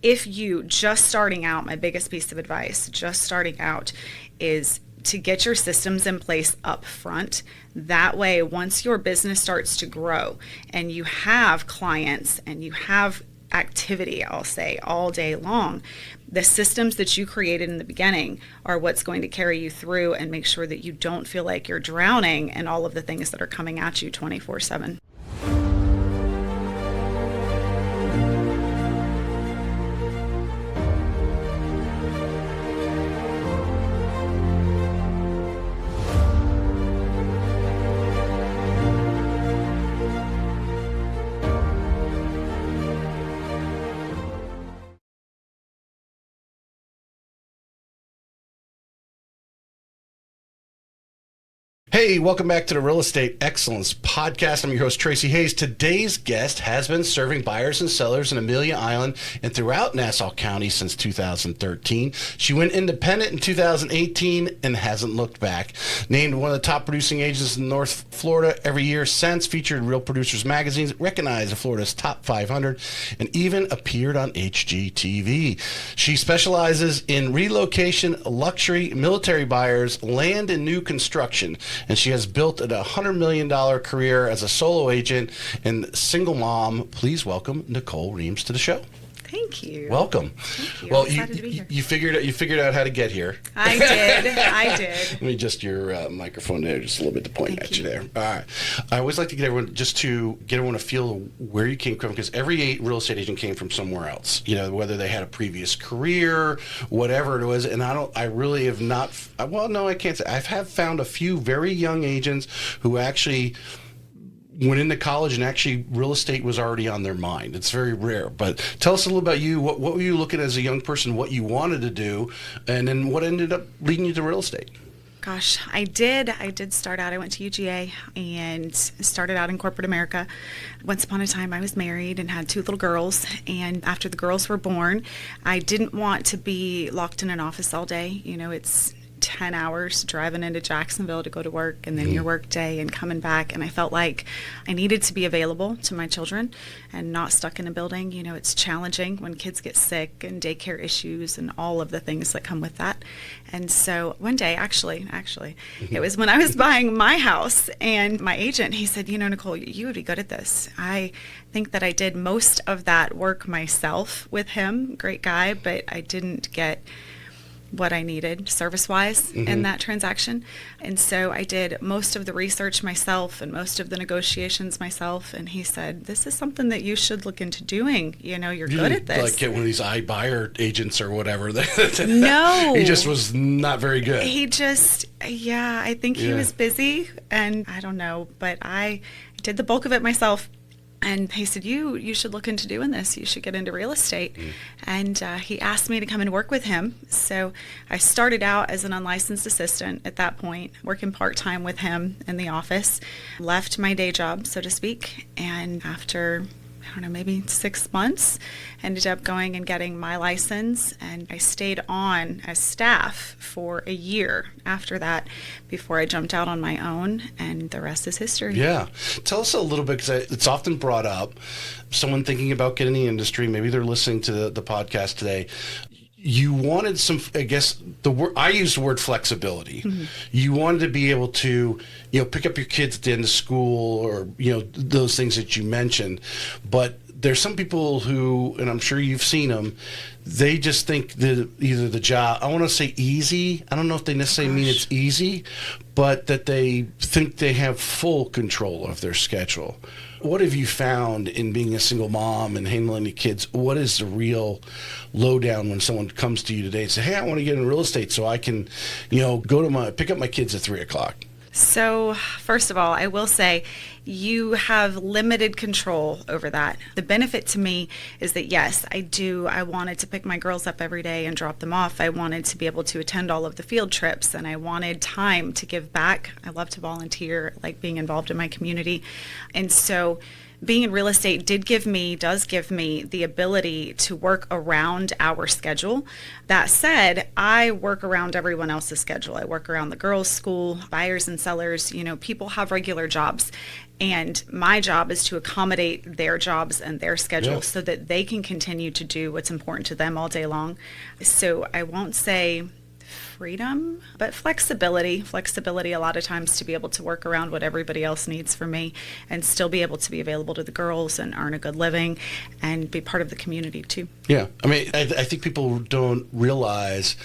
If you just starting out, my biggest piece of advice, just starting out, is to get your systems in place up front. That way, once your business starts to grow and you have clients and you have activity, I'll say, all day long, the systems that you created in the beginning are what's going to carry you through and make sure that you don't feel like you're drowning in all of the things that are coming at you 24/7. Hey, welcome back to the Real Estate Excellence Podcast. I'm your host, Tracy Hayes. Today's guest has been serving buyers and sellers in Amelia Island and throughout Nassau County since 2013. She went independent in 2018 and hasn't looked back. Named one of the top producing agents in North Florida every year since, featured in Real Producers magazines, recognized as Florida's top 500, and even appeared on HGTV. She specializes in relocation, luxury, military buyers, land, and new construction. And she has built a $100 million career as a solo agent and single mom. Please welcome Nicole Reams to the show. Thank you. Welcome. Thank you. Well, I'm excited to be here. You figured out how to get here. I did. Let me adjust your microphone there just a little bit to point at you there. All right. I always like to get everyone a feel of where you came from, because every real estate agent came from somewhere else. You know, whether they had a previous career, whatever it was. And I really have not. Well, no, I can't say. I have found a few very young agents who actually went into college and actually real estate was already on their mind. It's very rare. But tell us a little about you. What were you looking at as a young person, what you wanted to do, and then what ended up leading you to real estate? Gosh, I did start out. I went to UGA and started out in corporate America. Once upon a time, I was married and had two little girls. And after the girls were born, I didn't want to be locked in an office all day. You know, it's 10 hours driving into Jacksonville to go to work, and then your work day and coming back. And I felt like I needed to be available to my children and not stuck in a building. You know, it's challenging when kids get sick and daycare issues and all of the things that come with that. And so one day, actually, it was when I was buying my house, and my agent, he said, you know, Nicole, you would be good at this. I think that I did most of that work myself with him. Great guy, but I didn't get what I needed service-wise in that transaction. And so I did most of the research myself and most of the negotiations myself. And he said, this is something that you should look into doing. You know, you're good at this. Like get one of these iBuyer agents or whatever. No. He just was not very good. He just, I think he was busy, and I don't know, but I did the bulk of it myself. And he said, you should look into doing this. You should get into real estate. And he asked me to come and work with him. So I started out as an unlicensed assistant at that point, working part-time with him in the office, left my day job, so to speak. And after, I don't know, maybe 6 months, ended up going and getting my license. And I stayed on as staff for a year after that before I jumped out on my own, and the rest is history. Yeah. Tell us a little bit, because it's often brought up, someone thinking about getting in the industry, maybe they're listening to the podcast today. You wanted some, I guess, I use the word flexibility. You wanted to be able to, pick up your kids at the end of school, or, those things that you mentioned. But there's some people who, and I'm sure you've seen them, they just think that either the job, I want to say easy. I don't know if they necessarily mean it's easy, but that they think they have full control of their schedule. What have you found in being a single mom and handling the kids? What is the real lowdown when someone comes to you today and say, hey, I want to get in real estate so I can, pick up my kids at 3:00? So, first of all, I will say you have limited control over that. The benefit to me is that, yes, I wanted to pick my girls up every day and drop them off. I wanted to be able to attend all of the field trips, and I wanted time to give back. I love to volunteer, like being involved in my community. And so being in real estate does give me the ability to work around our schedule. That said, I work around everyone else's schedule. I work around the girls' school, buyers and sellers. People have regular jobs. And my job is to accommodate their jobs and their schedules so that they can continue to do what's important to them all day long. So I won't say freedom, but flexibility a lot of times to be able to work around what everybody else needs from me and still be able to be available to the girls and earn a good living and be part of the community too. Yeah. I mean, I think people don't realize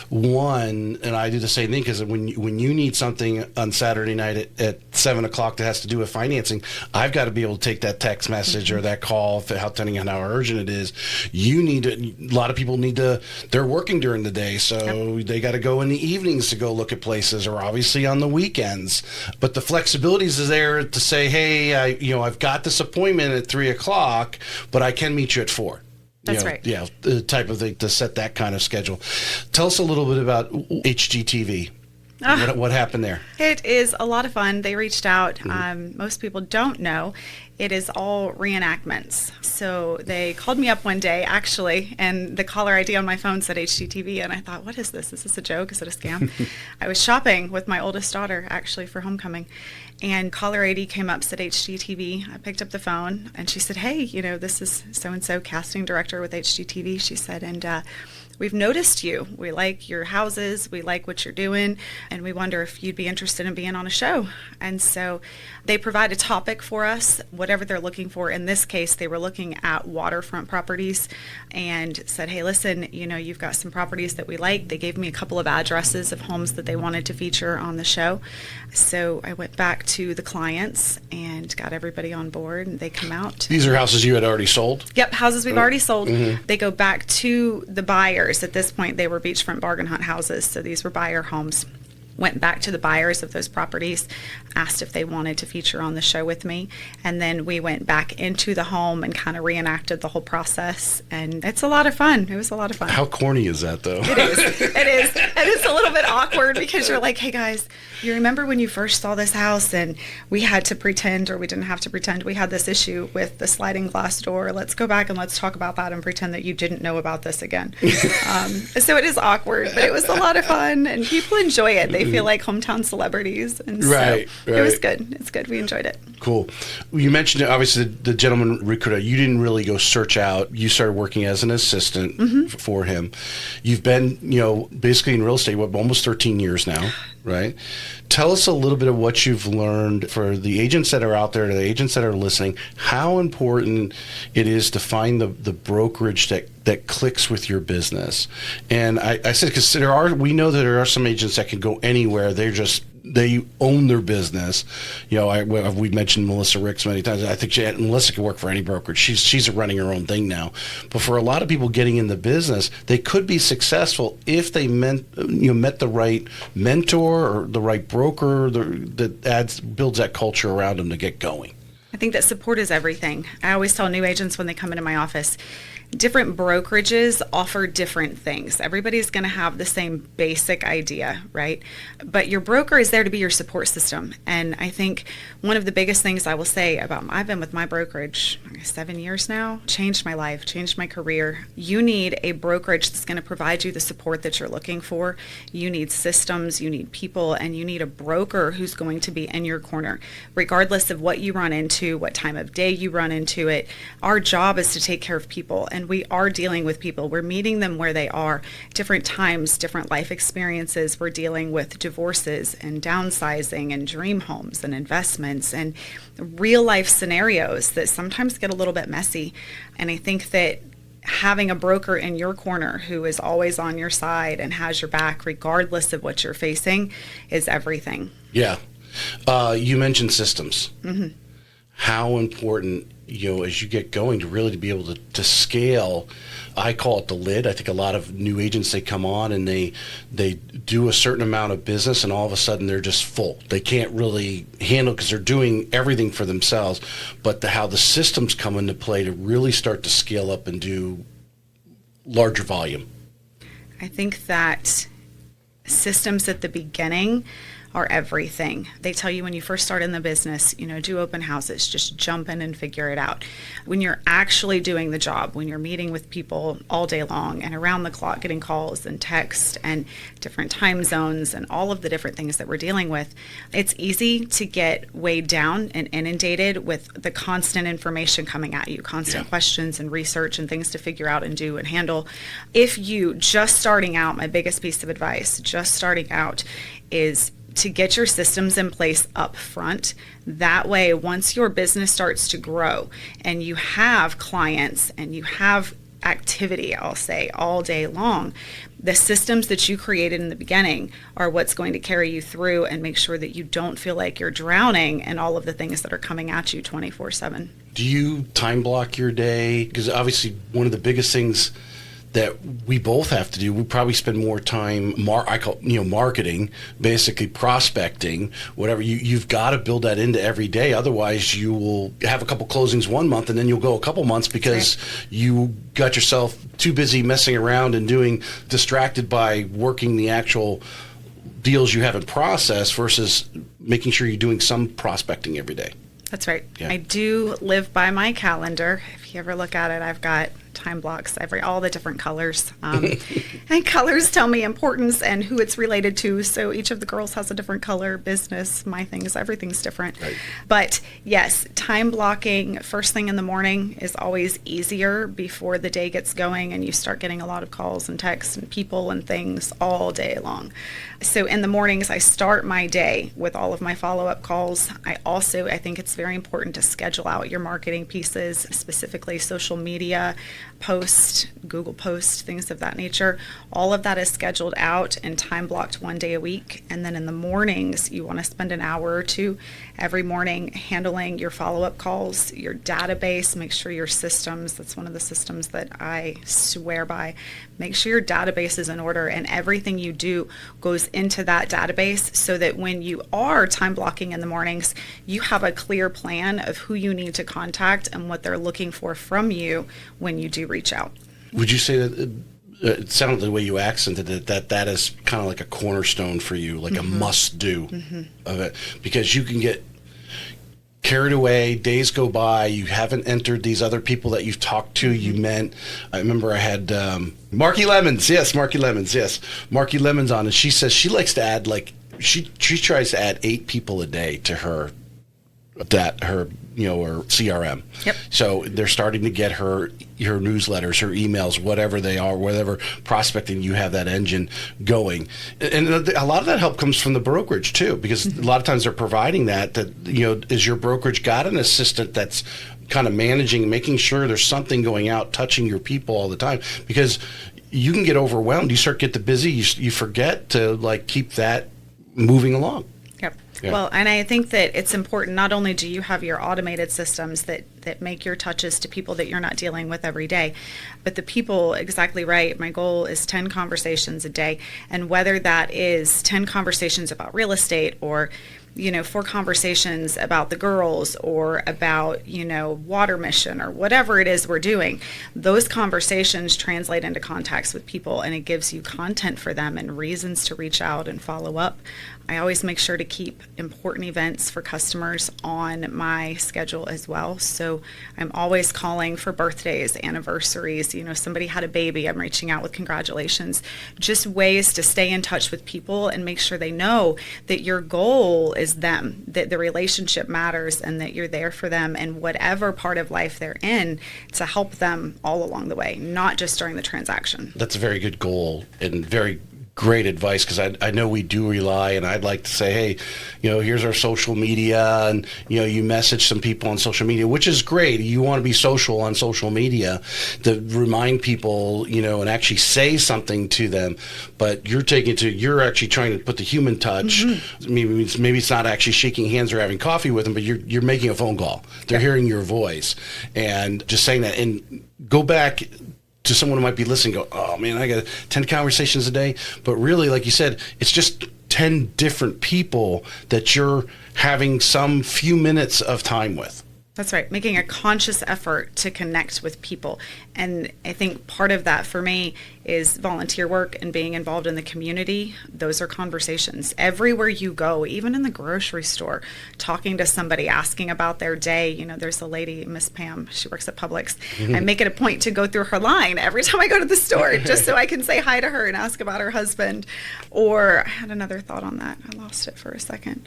one, and I do the same thing, because when you need something on Saturday night at 7 o'clock that has to do with financing, I've got to be able to take that text message or that call, depending on how urgent it is. A lot of people they're working during the day, so they got to go in the evenings to go look at places, or obviously on the weekends. But the flexibility is there to say, hey, I've got this appointment at 3 o'clock, but I can meet you at 4. That's right. Yeah, the type of thing to set that kind of schedule. Tell us a little bit about HGTV. What happened there? It is a lot of fun. They reached out. Most people don't know. It is all reenactments. So they called me up one day, actually, and the caller ID on my phone said HGTV, and I thought, what is this? Is this a joke? Is it a scam? I was shopping with my oldest daughter, actually, for homecoming, and caller ID came up, said HGTV. I picked up the phone, and she said, hey, this is so-and-so, casting director with HGTV. She said, and we've noticed you. We like your houses. We like what you're doing. And we wonder if you'd be interested in being on a show. And so they provide a topic for us, whatever they're looking for. In this case, they were looking at waterfront properties and said, hey, listen, you've got some properties that we like. They gave me a couple of addresses of homes that they wanted to feature on the show. So I went back to the clients and got everybody on board, and they come out. These are houses you had already sold? Yep, houses we've already sold. They go back to the buyers. At this point, they were beachfront bargain hunt houses, so these were buyer homes. Went back to the buyers of those properties, asked if they wanted to feature on the show with me, and then we went back into the home and kind of reenacted the whole process, and it's a lot of fun. It was a lot of fun. How corny is that, though? It is. And it's a little bit awkward because you're like, hey, guys, you remember when you first saw this house and we had to pretend, or we didn't have to pretend, we had this issue with the sliding glass door. Let's go back and let's talk about that and pretend that you didn't know about this again. So it is awkward, but it was a lot of fun, and people enjoy it. They feel like hometown celebrities, and right. It was good. It's good. We enjoyed it. Cool. You mentioned, obviously, the gentleman recruiter. You didn't really go search out. You started working as an assistant for him. You've been, basically in real estate, almost 13 years now, right? Tell us a little bit of what you've learned for the agents that are out there, the agents that are listening, how important it is to find the brokerage that clicks with your business. And I said, because we know that there are some agents that can go anywhere. They own their business. We've mentioned Melissa Ricks many times. I think Melissa can work for any brokerage. She's running her own thing now. But for a lot of people getting in the business, they could be successful if they met the right mentor or the right broker that builds that culture around them to get going. I think that support is everything. I always tell new agents when they come into my office, different brokerages offer different things. Everybody's going to have the same basic idea, right? But your broker is there to be your support system. And I think one of the biggest things I will say I've been with my brokerage 7 years now, changed my life, changed my career. You need a brokerage that's going to provide you the support that you're looking for. You need systems, you need people, and you need a broker who's going to be in your corner, regardless of what you run into, what time of day you run into it. Our job is to take care of people, and we are dealing with people. We're meeting them where they are, different times, different life experiences. We're dealing with divorces and downsizing and dream homes and investments and real life scenarios that sometimes get a little bit messy. And I think that having a broker in your corner who is always on your side and has your back regardless of what you're facing is everything. Yeah. You mentioned systems. How important, as you get going, to really be able to scale. I call it the lid. I think a lot of new agents, they come on and they do a certain amount of business, and all of a sudden they're just full. They can't really handle, because they're doing everything for themselves. But how the systems come into play to really start to scale up and do larger volume. I think that systems at the beginning are everything. They tell you when you first start in the business, do open houses, just jump in and figure it out. When you're actually doing the job, when you're meeting with people all day long and around the clock, getting calls and text and different time zones and all of the different things that we're dealing with, it's easy to get weighed down and inundated with the constant information coming at you, constant questions and research and things to figure out and do and handle. If you just starting out, my biggest piece of advice, just starting out, is to get your systems in place up front. That way, once your business starts to grow and you have clients and you have activity, I'll say, all day long, the systems that you created in the beginning are what's going to carry you through and make sure that you don't feel like you're drowning in all of the things that are coming at you 24/7. Do you time block your day? Because obviously one of the biggest things that we both have to do, we probably spend more time, marketing, basically prospecting, whatever. You've got to build that into every day. Otherwise, you will have a couple closings one month and then you'll go a couple months because you got yourself too busy messing around and distracted by working the actual deals you haven't processed versus making sure you're doing some prospecting every day. That's right. Yeah. I do live by my calendar. If you ever look at it, I've got time blocks, all the different colors. And colors tell me importance and who it's related to. So each of the girls has a different color, business, my things, everything's different. Right. But yes, time blocking first thing in the morning is always easier before the day gets going and you start getting a lot of calls and texts and people and things all day long. So in the mornings, I start my day with all of my follow-up calls. I think it's very important to schedule out your marketing pieces, specifically social media, post, Google post, things of that nature. All of that is scheduled out and time blocked one day a week. And then in the mornings, you want to spend an hour or two every morning handling your follow-up calls, your database, make sure your systems, that's one of the systems that I swear by, make sure your database is in order and everything you do goes into that database so that when you are time blocking in the mornings, you have a clear plan of who you need to contact and what they're looking for from you when you do reach out. Would you say that it sounded the way you accented it, that is kind of like a cornerstone for you, like a must-do of it? Because you can get carried away, days go by, you haven't entered these other people that you've talked to, I remember I had Marky Lemons on, and she says she likes to add, she tries to add 8 people a day to her CRM. Yep. So they're starting to get her newsletters, her emails, whatever they are, whatever prospecting, you have that engine going. And a lot of that help comes from the brokerage too, because a lot of times they're providing that is your brokerage got an assistant that's kind of managing, making sure there's something going out, touching your people all the time, because you can get overwhelmed. You start to get busy, you forget to keep that moving along. Yep. Yeah. Well, and I think that it's important, not only do you have your automated systems that make your touches to people that you're not dealing with every day, but the people, exactly right, my goal is 10 conversations a day. And whether that is 10 conversations about real estate or 4 conversations about the girls or about, water mission or whatever it is we're doing, those conversations translate into contacts with people and it gives you content for them and reasons to reach out and follow up. I always make sure to keep important events for customers on my schedule as well. So I'm always calling for birthdays, anniversaries, somebody had a baby, I'm reaching out with congratulations. Just ways to stay in touch with people and make sure they know that your goal is them, that the relationship matters and that you're there for them in whatever part of life they're in to help them all along the way, not just during the transaction. That's a very good goal and very great advice, because I know we do rely, and I'd like to say, hey, here's our social media, and you message some people on social media, which is great. You want to be social on social media to remind people, and actually say something to them, but you're actually trying to put the human touch. Maybe it's not actually shaking hands or having coffee with them, but you're making a phone call. They're hearing your voice and just saying that. And go back to someone who might be listening, go, oh man, I got 10 conversations a day. But really, like you said, it's just 10 different people that you're having some few minutes of time with. That's right. Making a conscious effort to connect with people. And I think part of that for me is volunteer work and being involved in the community. Those are conversations. Everywhere you go, even in the grocery store, talking to somebody, asking about their day. You know, there's a lady, Miss Pam, she works at Publix. I make it a point to go through her line every time I go to the store, just so I can say hi to her and ask about her husband. Or I had another thought on that. I lost it for a second.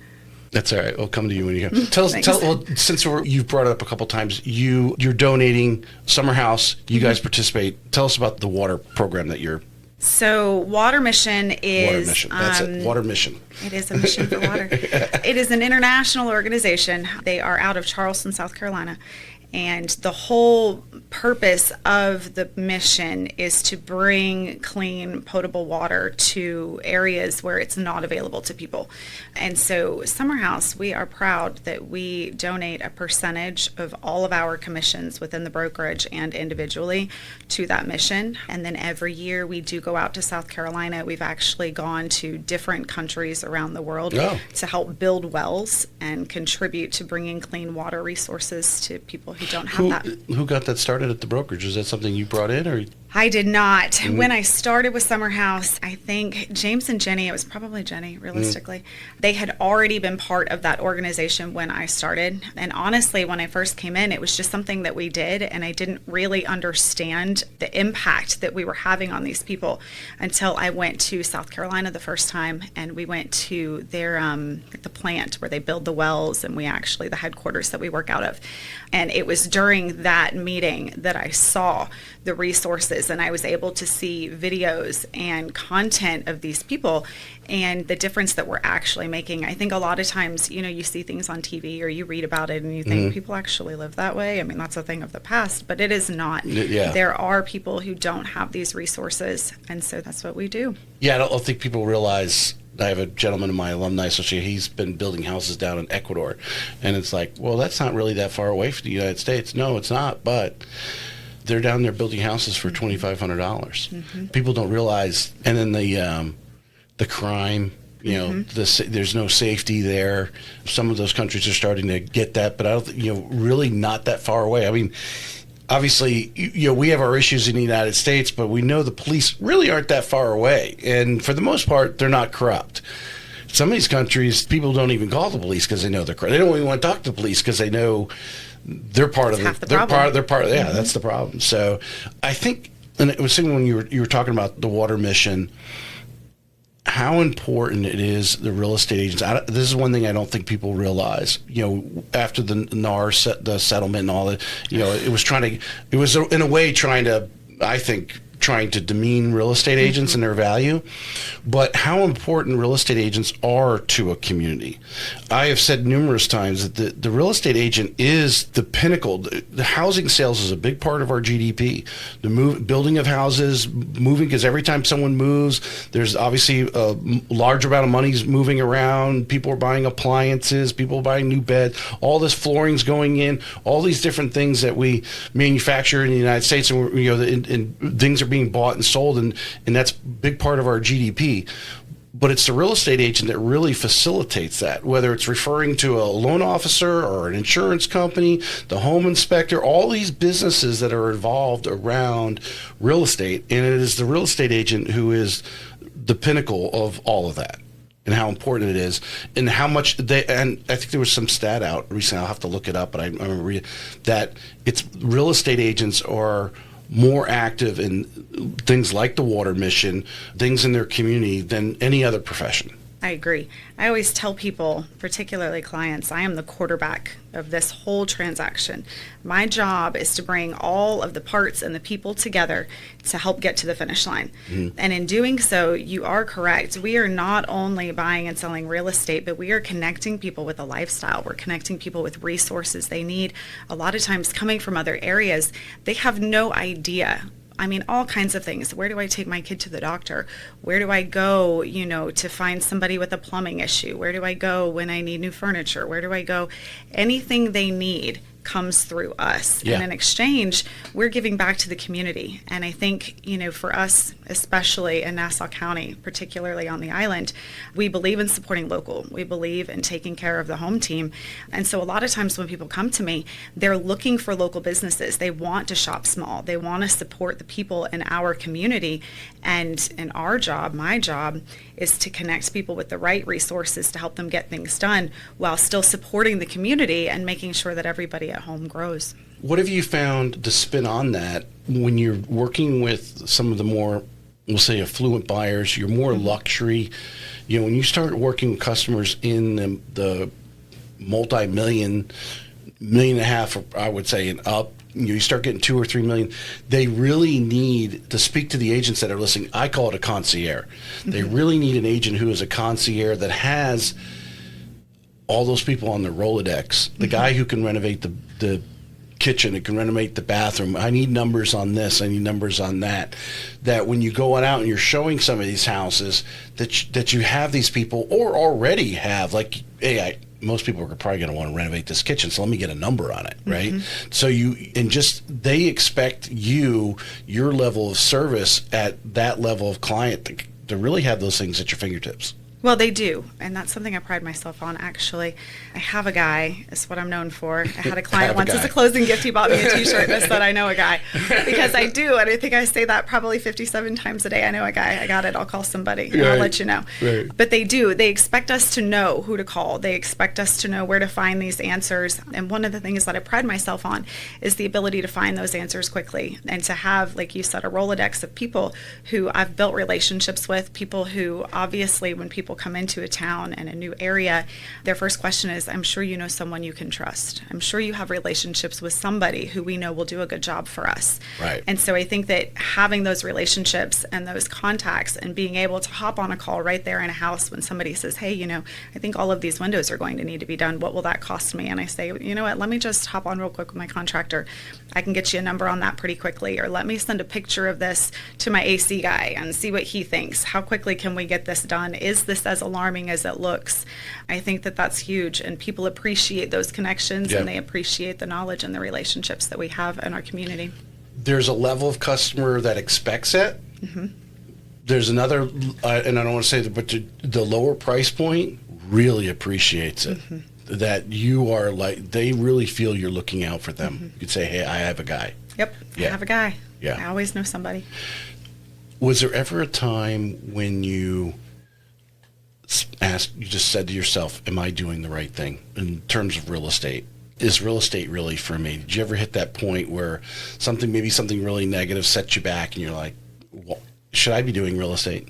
That's all right. We'll come to you when you go. Well, since you've brought it up a couple times, you're donating Summer House. You guys participate. Tell us about the water program that you're. So Water Mission is... Water Mission. That's it. Water Mission. It is a mission for water. It is an international organization. They are out of Charleston, South Carolina. And the whole purpose of the mission is to bring clean, potable water to areas where it's not available to people. And so Summer House, we are proud that we donate a percentage of all of our commissions within the brokerage and individually to that mission. And then every year we do go out to South Carolina. We've actually gone to different countries around the world to help build wells and contribute to bringing clean water resources to people who don't have that. Who got that started at the brokerage? Is that something you brought in, or? I did not. Mm-hmm. When I started with Summer House, I think James and Jenny, it was probably Jenny, realistically, they had already been part of that organization when I started. And honestly, when I first came in, it was just something that we did, and I didn't really understand the impact that we were having on these people until I went to South Carolina the first time, and we went to their the plant where they build the wells, and we actually, the headquarters that we work out of. And it was during that meeting that I saw the resources, and I was able to see videos and content of these people and the difference that we're actually making. I think a lot of times, you know, you see things on TV or you read about it and you think people actually live that way. I mean, that's a thing of the past, but it is not. Yeah. There are people who don't have these resources, and so that's what we do. Yeah, I don't think people realize. I have a gentleman in my alumni association. He's been building houses down in Ecuador, and it's like, well, that's not really that far away from the United States. No, it's not, but they're down there building houses for $2,500. Mm-hmm. People don't realize, and then the crime. You know, there's no safety there. Some of those countries are starting to get that, but I don't. Really not that far away. I mean. Obviously, we have our issues in the United States, but we know the police really aren't that far away. And for the most part, they're not corrupt. Some of these countries, people don't even call the police because they know they're corrupt. They don't even want to talk to the police because they know they're part of the problem. Yeah, that's the problem. So I think, and it was when you were talking about the water mission, how important it is, the real estate agents. This is one thing I don't think people realize. After the NAR the settlement and all that, it was in a way trying to demean real estate agents and their value, but how important real estate agents are to a community. I have said numerous times that the real estate agent is the pinnacle. The housing sales is a big part of our GDP. The building of houses, moving, because every time someone moves, there's obviously a large amount of money's moving around. People are buying appliances, people are buying new beds, all this flooring's going in, all these different things that we manufacture in the United States, and things are being bought and sold, and that's a big part of our GDP. But it's the real estate agent that really facilitates that, whether it's referring to a loan officer or an insurance company, the home inspector, all these businesses that are involved around real estate. And it is the real estate agent who is the pinnacle of all of that, and how important it is, and how much and I think there was some stat out recently, I'll have to look it up, but I remember reading that it's real estate agents are more active in things like the water mission, things in their community, than any other profession. I agree. I always tell people, particularly clients, I am the quarterback of this whole transaction. My job is to bring all of the parts and the people together to help get to the finish line. Mm-hmm. And in doing so, you are correct. We are not only buying and selling real estate, but we are connecting people with a lifestyle. We're connecting people with resources they need. A lot of times coming from other areas, they have no idea. I mean, all kinds of things. Where do I take my kid to the doctor? Where do I go, to find somebody with a plumbing issue? Where do I go when I need new furniture? Where do I go? Anything they need, comes through us. Yeah. And in exchange, we're giving back to the community. And I think, for us, especially in Nassau County, particularly on the island, we believe in supporting local. We believe in taking care of the home team. And so a lot of times when people come to me, they're looking for local businesses. They want to shop small. They want to support the people in our community. And in our job, my job, is to connect people with the right resources to help them get things done while still supporting the community and making sure that everybody at home grows. What have you found to spin on that when you're working with some of the more, we'll say, affluent buyers, you're more luxury, when you start working with customers in the multi-million, million and a half, I would say, and up, you start getting 2 or 3 million, they really need to speak to the agents that are listening. I call it a concierge. They really need an agent who is a concierge that has all those people on their Rolodex. The guy who can renovate the kitchen, it can renovate the bathroom. I need numbers on this. I need numbers on that. That when you go out and you're showing some of these houses, that you have these people, or already have, like, hey, most people are probably going to want to renovate this kitchen, so let me get a number on it, right? So they expect your level of service at that level of client to really have those things at your fingertips. Well, they do, and that's something I pride myself on, actually. I have a guy, is what I'm known for. I had a client once as a closing gift. He bought me a t-shirt that said, I know a guy. Because I do, and I think I say that probably 57 times a day. I know a guy. I got it. I'll call somebody, and I'll let you know. Right. But they do. They expect us to know who to call. They expect us to know where to find these answers. And one of the things that I pride myself on is the ability to find those answers quickly and to have, like you said, a Rolodex of people who I've built relationships with, people who obviously when people come into a town and a new area, their first question is, I'm sure you know someone you can trust. I'm sure you have relationships with somebody who we know will do a good job for us. Right. And so I think that having those relationships and those contacts and being able to hop on a call right there in a house when somebody says, hey, I think all of these windows are going to need to be done. What will that cost me? And I say, you know what, let me just hop on real quick with my contractor. I can get you a number on that pretty quickly. Or let me send a picture of this to my AC guy and see what he thinks. How quickly can we get this done? Is this as alarming as it looks? I think that that's huge, and people appreciate those connections and they appreciate the knowledge and the relationships that we have in our community. There's a level of customer that expects it. There's another, and I don't want to say that, but the lower price point really appreciates it. That you are they really feel you're looking out for them. You could say, hey, I have a guy. Yep, I have a guy. Yeah. I always know somebody. Was there ever a time when you just said to yourself, am I doing the right thing in terms of real estate? Is real estate really for me? Did you ever hit that point where something really negative set you back and you're like, well, should I be doing real estate?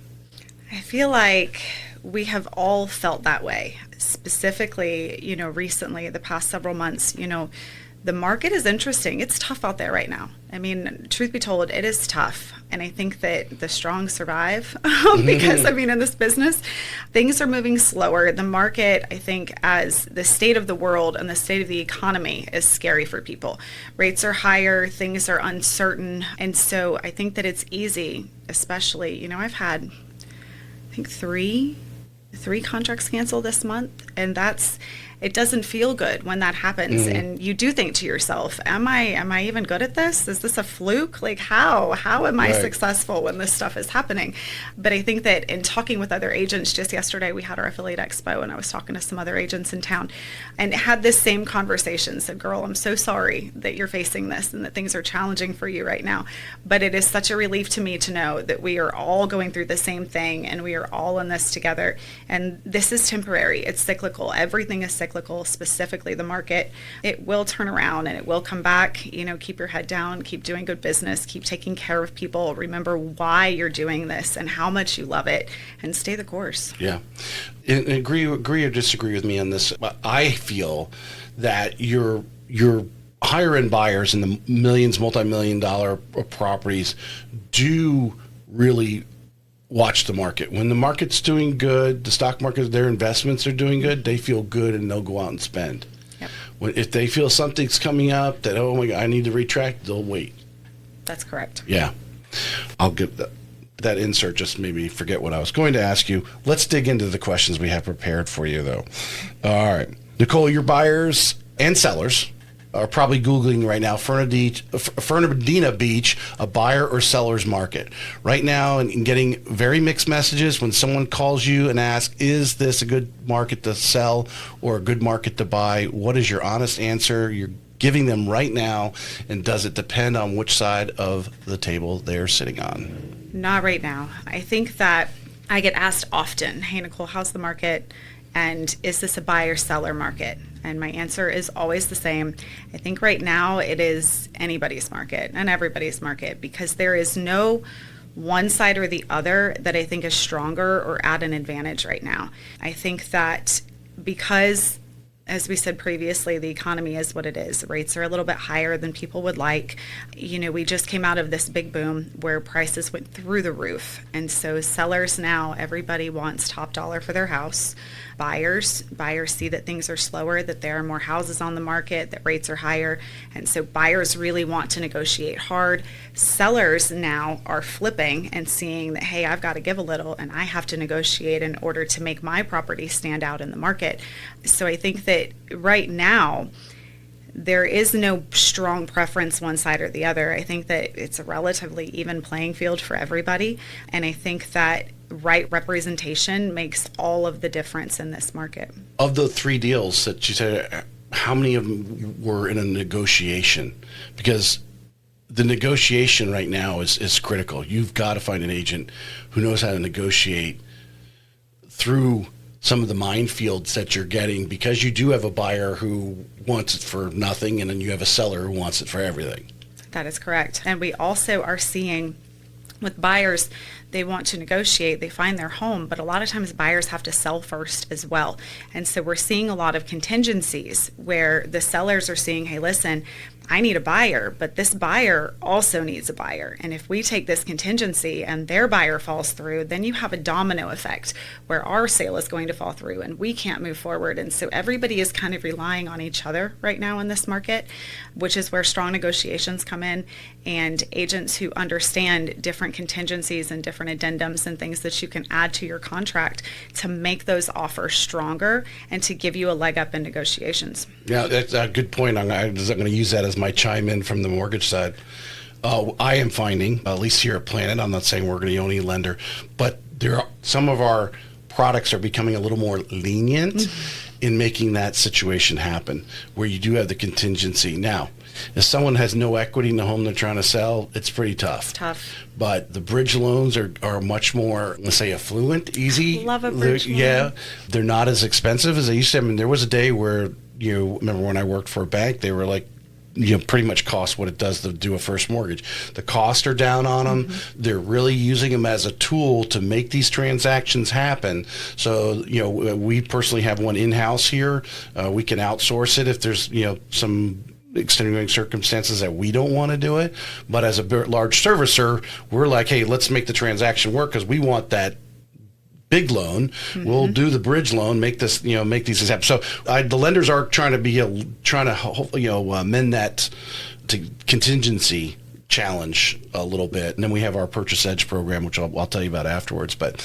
I feel like we have all felt that way. Specifically, recently, the past several months, the market is interesting. It's tough out there right now. I mean, truth be told, it is tough. And I think that the strong survive because, in this business, things are moving slower. The market, I think, as the state of the world and the state of the economy is scary for people. Rates are higher, things are uncertain. And so I think that it's easy, especially, I've had, I think, three contracts canceled this month. And it doesn't feel good when that happens. And you do think to yourself, am I even good at this? Is this a fluke? Like, how am I successful when this stuff is happening? But I think that in talking with other agents, just yesterday we had our affiliate expo and I was talking to some other agents in town and had this same conversation. Said, girl, I'm so sorry that you're facing this and that things are challenging for you right now. But it is such a relief to me to know that we are all going through the same thing and we are all in this together. And this is temporary. It's cyclical. Everything is cyclical. Specifically the market. It will turn around and it will come back. Keep your head down, keep doing good business, keep taking care of people. Remember why you're doing this and how much you love it, and stay the course. Yeah. And agree or disagree with me on this. I feel that your higher end buyers in the millions, multi-million dollar properties do really watch the market. When the market's doing good, the stock market, their investments are doing good, they feel good and they'll go out and spend. Yep. If they feel something's coming up that, oh my God, I need to retract, they'll wait. That's correct. Yeah. I'll get that insert, just maybe forget what I was going to ask you. Let's dig into the questions we have prepared for you, though. All right. Nicole, your buyers and sellers are probably Googling right now, Fernandina Beach, a buyer or seller's market. Right now, and getting very mixed messages when someone calls you and asks, is this a good market to sell or a good market to buy? What is your honest answer you're giving them right now, and does it depend on which side of the table they're sitting on? Not right now. I think that I get asked often, hey, Nicole, how's the market? And is this a buyer-seller market? And my answer is always the same. I think right now it is anybody's market and everybody's market, because there is no one side or the other that I think is stronger or at an advantage right now. I think that because, as we said previously, the economy is what it is. Rates are a little bit higher than people would like. We just came out of this big boom where prices went through the roof. And so sellers now, everybody wants top dollar for their house. Buyers see that things are slower, that there are more houses on the market, that rates are higher. And so buyers really want to negotiate hard. Sellers now are flipping and seeing that, hey, I've got to give a little and I have to negotiate in order to make my property stand out in the market. So I think that right now, there is no strong preference one side or the other. I think that it's a relatively even playing field for everybody. And I think that right representation makes all of the difference in this market. Of the 3 deals that you said, how many of them were in a negotiation? Because the negotiation right now is critical. You've got to find an agent who knows how to negotiate through some of the minefields that you're getting, because you do have a buyer who wants it for nothing, and then you have a seller who wants it for everything. That is correct. And we also are seeing with buyers, they want to negotiate, they find their home, but a lot of times buyers have to sell first as well. And so we're seeing a lot of contingencies where the sellers are saying, hey, listen, I need a buyer, but this buyer also needs a buyer. And if we take this contingency and their buyer falls through, then you have a domino effect where our sale is going to fall through and we can't move forward. And so everybody is kind of relying on each other right now in this market, which is where strong negotiations come in, and agents who understand different contingencies and different addendums and things that you can add to your contract to make those offers stronger and to give you a leg up in negotiations. Yeah, that's a good point. I'm going to use that as my chime in from the mortgage side. I am finding, at least here at Planet, I'm not saying we're going to be the only lender, but some of our products are becoming a little more lenient in making that situation happen, where you do have the contingency. Now, if someone has no equity in the home they're trying to sell, it's pretty tough. It's tough. But the bridge loans are much more, let's say, affluent, easy. Love a bridge loan. Yeah. They're not as expensive as they used to. I mean, there was a day where, remember when I worked for a bank, they were like, pretty much cost what it does to do a first mortgage. The costs are down on them. They're really using them as a tool to make these transactions happen. So, we personally have one in-house here. We can outsource it if there's, some extenuating circumstances that we don't want to do it. But as a large servicer, we're like, hey, let's make the transaction work because we want that big loan. We'll do the bridge loan, make this, make these happen. So the lenders are trying to mend that to contingency challenge a little bit. And then we have our Purchase Edge program, which I'll tell you about afterwards. But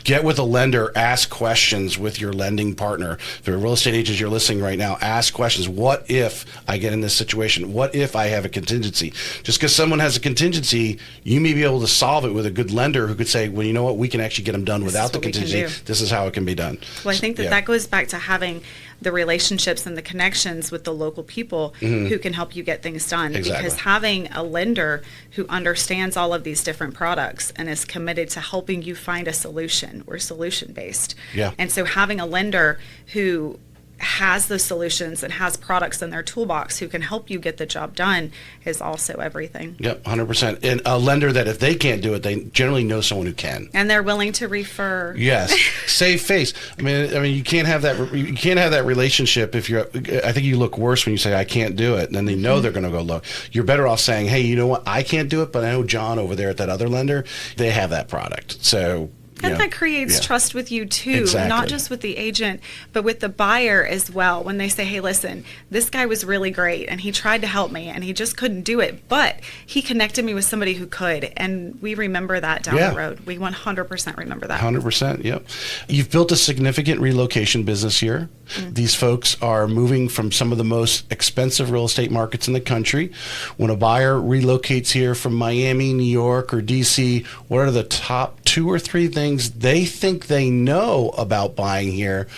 get with a lender, ask questions with your lending partner. If you're a real estate agent, you're listening right now, ask questions. What if I get in this situation? What if I have a contingency? Just because someone has a contingency, you may be able to solve it with a good lender who could say, well, you know what, we can actually get them done without the contingency. This is how it can be done. Well, I think that goes back to having the relationships and the connections with the local people who can help you get things done. Exactly. Because having a lender who understands all of these different products and is committed to helping you find a solution. We're solution-based. Yeah. And so having a lender who has those solutions and has products in their toolbox who can help you get the job done is also everything. Yep, 100%. And a lender that if they can't do it, they generally know someone who can. And they're willing to refer. Yes, save face. I mean, you can't have that. You can't have that relationship if you're. I think you look worse when you say I can't do it, and then they know they're going to go look. You're better off saying, hey, you know what? I can't do it, but I know John over there at that other lender. They have that product. So And that creates trust with you too, Exactly. not just with the agent, but with the buyer as well. When they say, hey, listen, this guy was really great and he tried to help me and he just couldn't do it, but he connected me with somebody who could. And we remember that down the road. We 100% remember that. 100%, yep. You've built a significant relocation business here. These folks are moving from some of the most expensive real estate markets in the country. When a buyer relocates here from Miami, New York, or DC, what are the top 2 or 3 things they think they know about buying here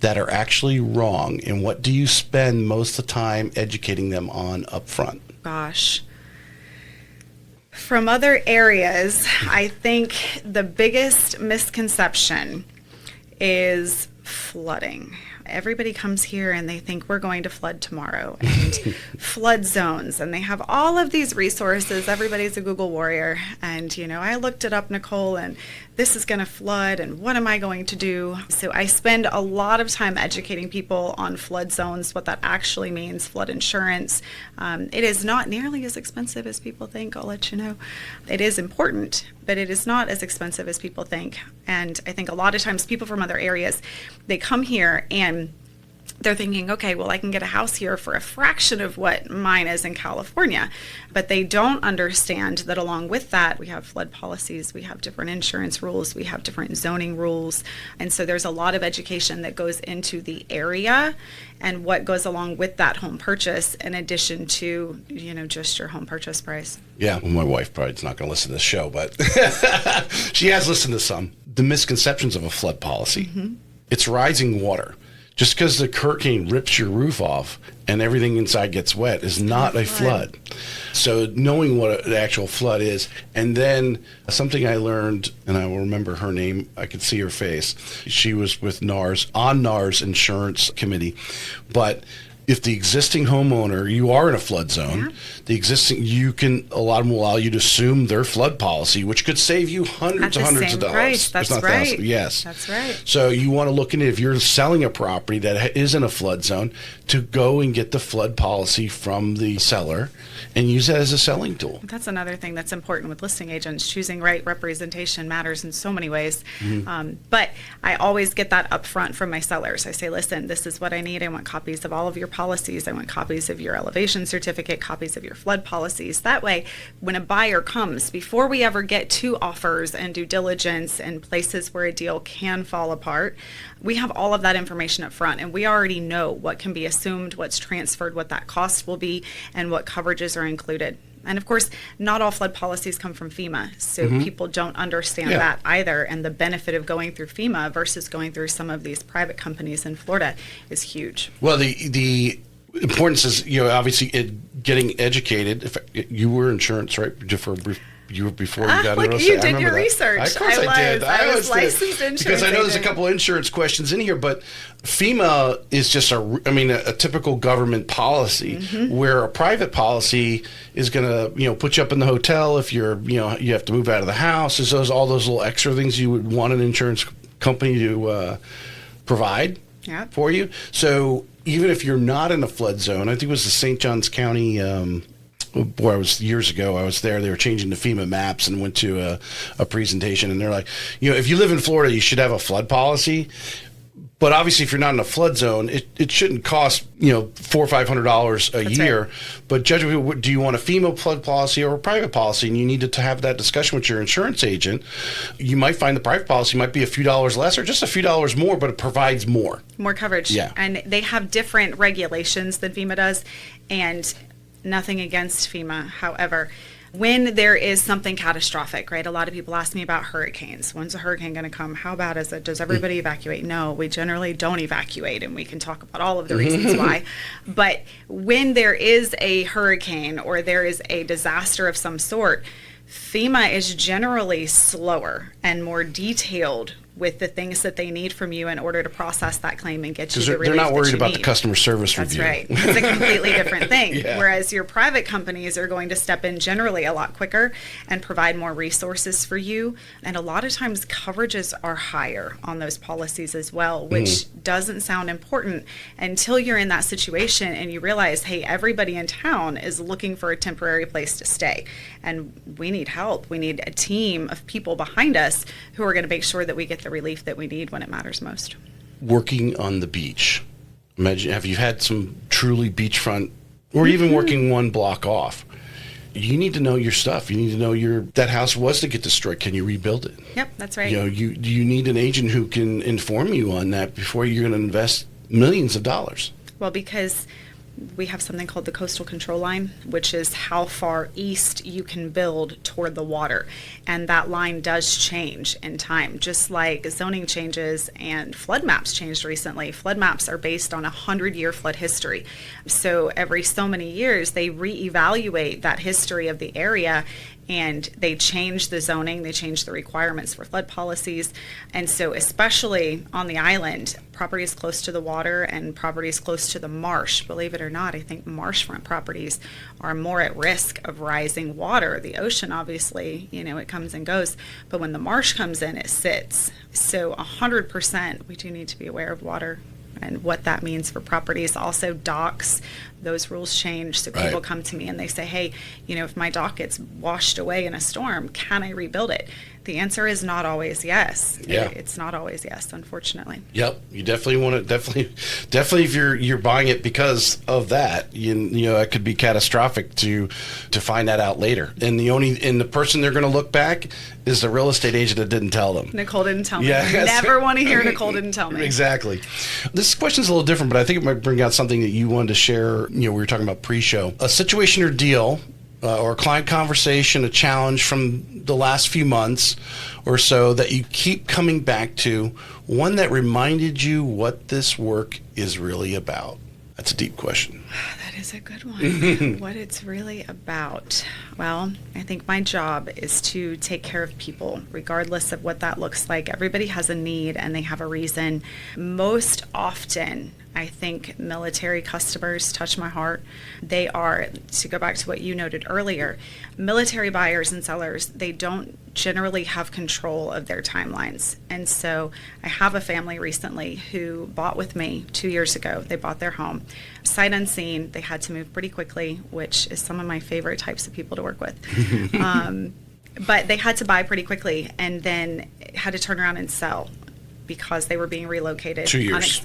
that are actually wrong? And what do you spend most of the time educating them on up front? Gosh. From other areas, I think the biggest misconception is flooding. Everybody comes here and they think we're going to flood tomorrow, and flood zones, and they have all of these resources. Everybody's a Google warrior, and I looked it up, Nicole, and this is going to flood, and what am I going to do? So I spend a lot of time educating people on flood zones, what that actually means, flood insurance. It is not nearly as expensive as people think, I'll let you know. It is important, but it is not as expensive as people think. And I think a lot of times people from other areas, they come here and they're thinking, okay, well, I can get a house here for a fraction of what mine is in California. But they don't understand that along with that, we have flood policies, we have different insurance rules, we have different zoning rules. And so there's a lot of education that goes into the area and what goes along with that home purchase, in addition to, just your home purchase price. Yeah, well, my wife probably is not going to listen to this show, but she has listened to some. The misconceptions of a flood policy. It's rising water. Just because the hurricane rips your roof off and everything inside gets wet is not a flood. So knowing what an actual flood is, and then something I learned, and I will remember her name, I could see her face. She was with NARS, on NARS insurance committee. But if the existing homeowner, you are in a flood zone, a lot of them will allow you to assume their flood policy, which could save you hundreds of dollars. Price. That's right. Thousands. Yes. That's right. So you want to look into, if you're selling a property that is in a flood zone, to go and get the flood policy from the seller and use that as a selling tool. That's another thing that's important with listing agents. Choosing right representation matters in so many ways. But I always get that up front from my sellers. I say, listen, this is what I need. I want copies of all of your policies. I want copies of your elevation certificate, copies of your flood policies. That way, when a buyer comes, before we ever get to offers and due diligence and places where a deal can fall apart, we have all of that information up front, and we already know what can be assumed, what's transferred, what that cost will be, and what coverages are included. And of course, not all flood policies come from FEMA, so people don't understand that either. And the benefit of going through FEMA versus going through some of these private companies in Florida is huge. Well, the importance is, obviously getting educated. If you were insurance, right? Before you got into you did your research. Of course I did. I was licensed insurance because I know there's a agent. couple of insurance questions in here, but FEMA is just a typical government policy, where a private policy is going to put you up in the hotel if you have to move out of the house. There's all those little extra things you would want an insurance company to provide for you. So even if you're not in a flood zone, I think it was the St. Johns County. Boy, I was years ago. I was there. They were changing the FEMA maps and went to a presentation. And they're like, if you live in Florida, you should have a flood policy. But obviously, if you're not in a flood zone, it shouldn't cost $400 or $500 a year. Right. But judge, do you want a FEMA flood policy or a private policy? And you need to have that discussion with your insurance agent. You might find the private policy might be a few dollars less or just a few dollars more, but it provides more coverage. Yeah, and they have different regulations than FEMA does, and nothing against FEMA. However, when there is something catastrophic, right? A lot of people ask me about hurricanes. When's a hurricane going to come? How bad is it? Does everybody evacuate? No, we generally don't evacuate, and we can talk about all of the reasons why. But when there is a hurricane or there is a disaster of some sort, FEMA is generally slower and more detailed with the things that they need from you in order to process that claim and get you the relief they're not worried that you about need. the customer service That's review. right. It's a completely different thing. Yeah. Whereas your private companies are going to step in generally a lot quicker and provide more resources for you. And a lot of times coverages are higher on those policies as well, which doesn't sound important until you're in that situation and you realize, hey, everybody in town is looking for a temporary place to stay. And we need help. We need a team of people behind us who are going to make sure that we get the relief that we need when it matters most. Working on the beach. Imagine, have you had some truly beachfront, or even working one block off? You need to know your stuff. You need to know that house was to get destroyed. Can you rebuild it? Yep, that's right. You need an agent who can inform you on that before you're going to invest millions of dollars. Well, because we have something called the coastal control line, which is how far east you can build toward the water. And that line does change in time, just like zoning changes and flood maps changed recently. Flood maps are based on a 100-year flood history. So every so many years, they reevaluate that history of the area, and they change the zoning, they change the requirements for flood policies. And so especially on the island, properties close to the water and properties close to the marsh, believe it or not, I think marshfront properties are more at risk of rising water. The ocean, obviously, it comes and goes, but when the marsh comes in, it sits. So 100%, we do need to be aware of water and what that means for properties. Also, docks, those rules change. So people Right. come to me and they say, hey, if my dock gets washed away in a storm, can I rebuild it? The answer is not always yes. Yeah. It's not always yes, unfortunately. Yep, you definitely want to definitely if you're buying it because of that, it could be catastrophic to find that out later. And the person they're going to look back is the real estate agent that didn't tell them. Nicole didn't tell me. Yeah. Never want to hear Nicole didn't tell me. Exactly. This question's a little different, but I think it might bring out something that you wanted to share. We were talking about pre-show. A situation or deal or a client conversation, a challenge from the last few months or so that you keep coming back to, one that reminded you what this work is really about. That's a deep question. That is a good one. What it's really about. Well, I think my job is to take care of people, regardless of what that looks like. Everybody has a need and they have a reason. Most often, I think military customers touch my heart. They are, to go back to what you noted earlier, military buyers and sellers, they don't generally have control of their timelines. And so I have a family recently who bought with me 2 years ago. They bought their home. Sight unseen, they had to move pretty quickly, which is some of my favorite types of people to work with. But they had to buy pretty quickly and then had to turn around and sell because they were being relocated. 2 years.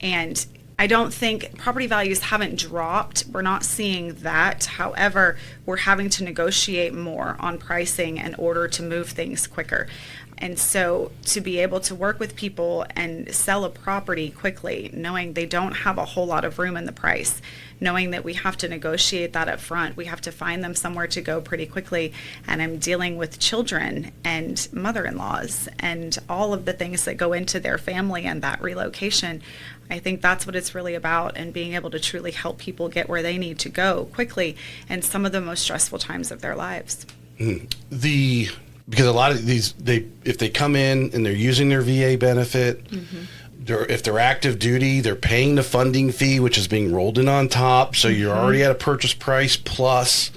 And I don't think property values haven't dropped. We're not seeing that. However, we're having to negotiate more on pricing in order to move things quicker. And so to be able to work with people and sell a property quickly, knowing they don't have a whole lot of room in the price, knowing that we have to negotiate that up front, we have to find them somewhere to go pretty quickly. And I'm dealing with children and mother-in-laws and all of the things that go into their family and that relocation. I think that's what it's really about, and being able to truly help people get where they need to go quickly in some of the most stressful times of their lives. Because a lot of these, if they come in and they're using their VA benefit, if they're active duty, they're paying the funding fee, which is being rolled in on top. So you're already at a purchase price plus.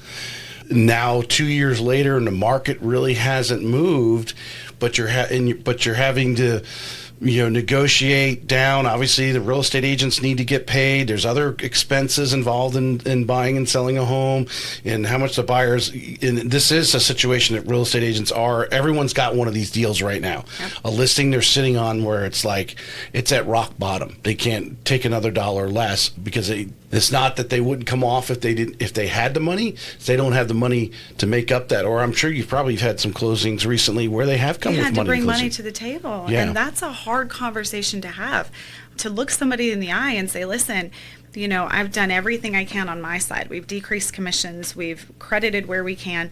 Now 2 years later, and the market really hasn't moved, but you're having to negotiate down. Obviously, the real estate agents need to get paid. There's other expenses involved in buying and selling a home, and how much the buyers. And this is a situation that real estate agents are. Everyone's got one of these deals right now. Yep. A listing they're sitting on where it's like it's at rock bottom. They can't take another dollar less because it's not that they wouldn't come off if they had the money. They don't have the money to make up that. Or I'm sure you've probably had some closings recently where they have come with money. They had to bring money to the table, yeah. And that's a hard conversation to have. To look somebody in the eye and say, listen, I've done everything I can on my side. We've decreased commissions. We've credited where we can.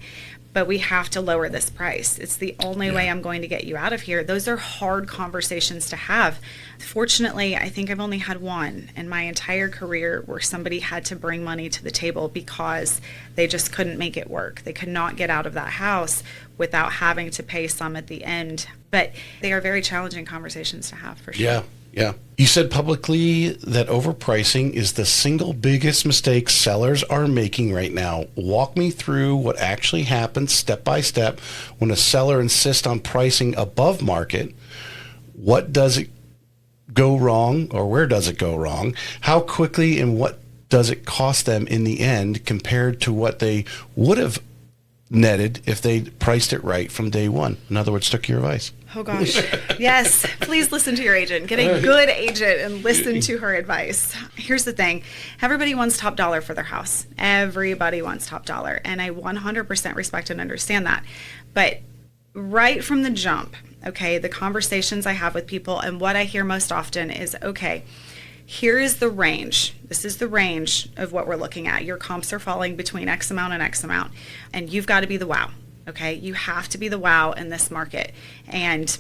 But we have to lower this price. It's the only way I'm going to get you out of here. Those are hard conversations to have. Fortunately, I think I've only had one in my entire career where somebody had to bring money to the table because they just couldn't make it work. They could not get out of that house without having to pay some at the end. But they are very challenging conversations to have, for sure. Yeah. Yeah. You said publicly that overpricing is the single biggest mistake sellers are making right now. Walk me through what actually happens step by step when a seller insists on pricing above market. What does it go wrong, or where does it go wrong? How quickly and what does it cost them in the end compared to what they would have netted if they priced it right from day one? In other words, took your advice. Oh gosh. Yes. Please listen to your agent. Get a good agent and listen to her advice. Here's the thing. Everybody wants top dollar for their house. Everybody wants top dollar. And I 100% respect and understand that. But right from the jump, okay, the conversations I have with people and what I hear most often is, okay, here is the range. This is the range of what we're looking at. Your comps are falling between X amount and X amount. And you've got to be the wow. Okay, you have to be the wow in this market. And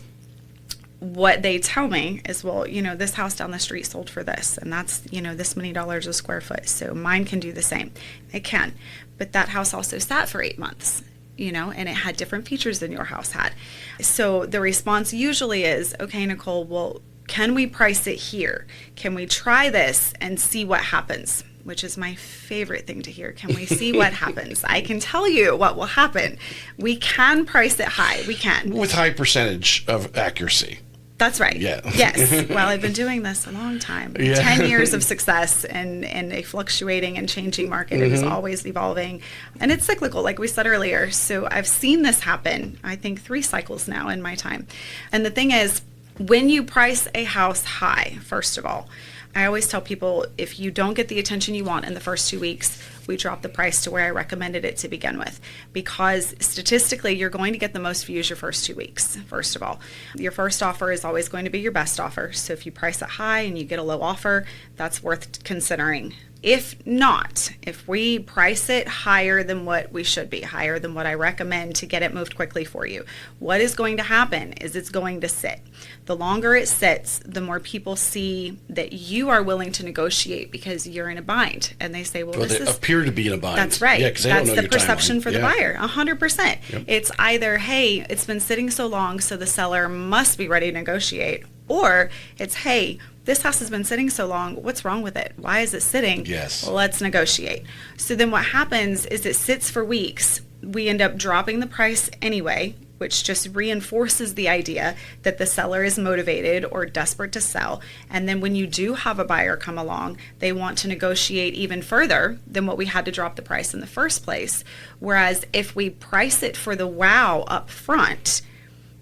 what they tell me is, well, this house down the street sold for this, and that's, this many dollars a square foot. So mine can do the same. It can. But that house also sat for 8 months, and it had different features than your house had. So the response usually is, okay, Nicole, well, can we price it here? Can we try this and see what happens? Which is my favorite thing to hear. Can we see what happens? I can tell you what will happen. We can price it high. We can. With high percentage of accuracy. That's right. Yeah. Yes. Well, I've been doing this a long time. Yeah. 10 years of success in a fluctuating and changing market. It is always evolving. And it's cyclical, like we said earlier. So I've seen this happen, I think, 3 cycles now in my time. And the thing is, when you price a house high, first of all, I always tell people, if you don't get the attention you want in the first 2 weeks, we drop the price to where I recommended it to begin with. Because statistically, you're going to get the most views your first 2 weeks, first of all. Your first offer is always going to be your best offer. So if you price it high and you get a low offer, that's worth considering. If not, if we price it higher than what we should be, higher than what I recommend to get it moved quickly for you, what is going to happen is it's going to sit. The longer it sits, the more people see that you are willing to negotiate because you're in a bind. And they say, well, they appear to be in a bind. That's right. Yeah, 'cause they that's don't know the your perception timeline. for the buyer, 100%. Yep. It's either, hey, it's been sitting so long, so the seller must be ready to negotiate. Or it's, hey, this house has been sitting so long. What's wrong with it? Why is it sitting? Yes. Well, let's negotiate. So then what happens is it sits for weeks. We end up dropping the price anyway, which just reinforces the idea that the seller is motivated or desperate to sell. And then when you do have a buyer come along, they want to negotiate even further than what we had to drop the price in the first place. Whereas if we price it for the wow up front,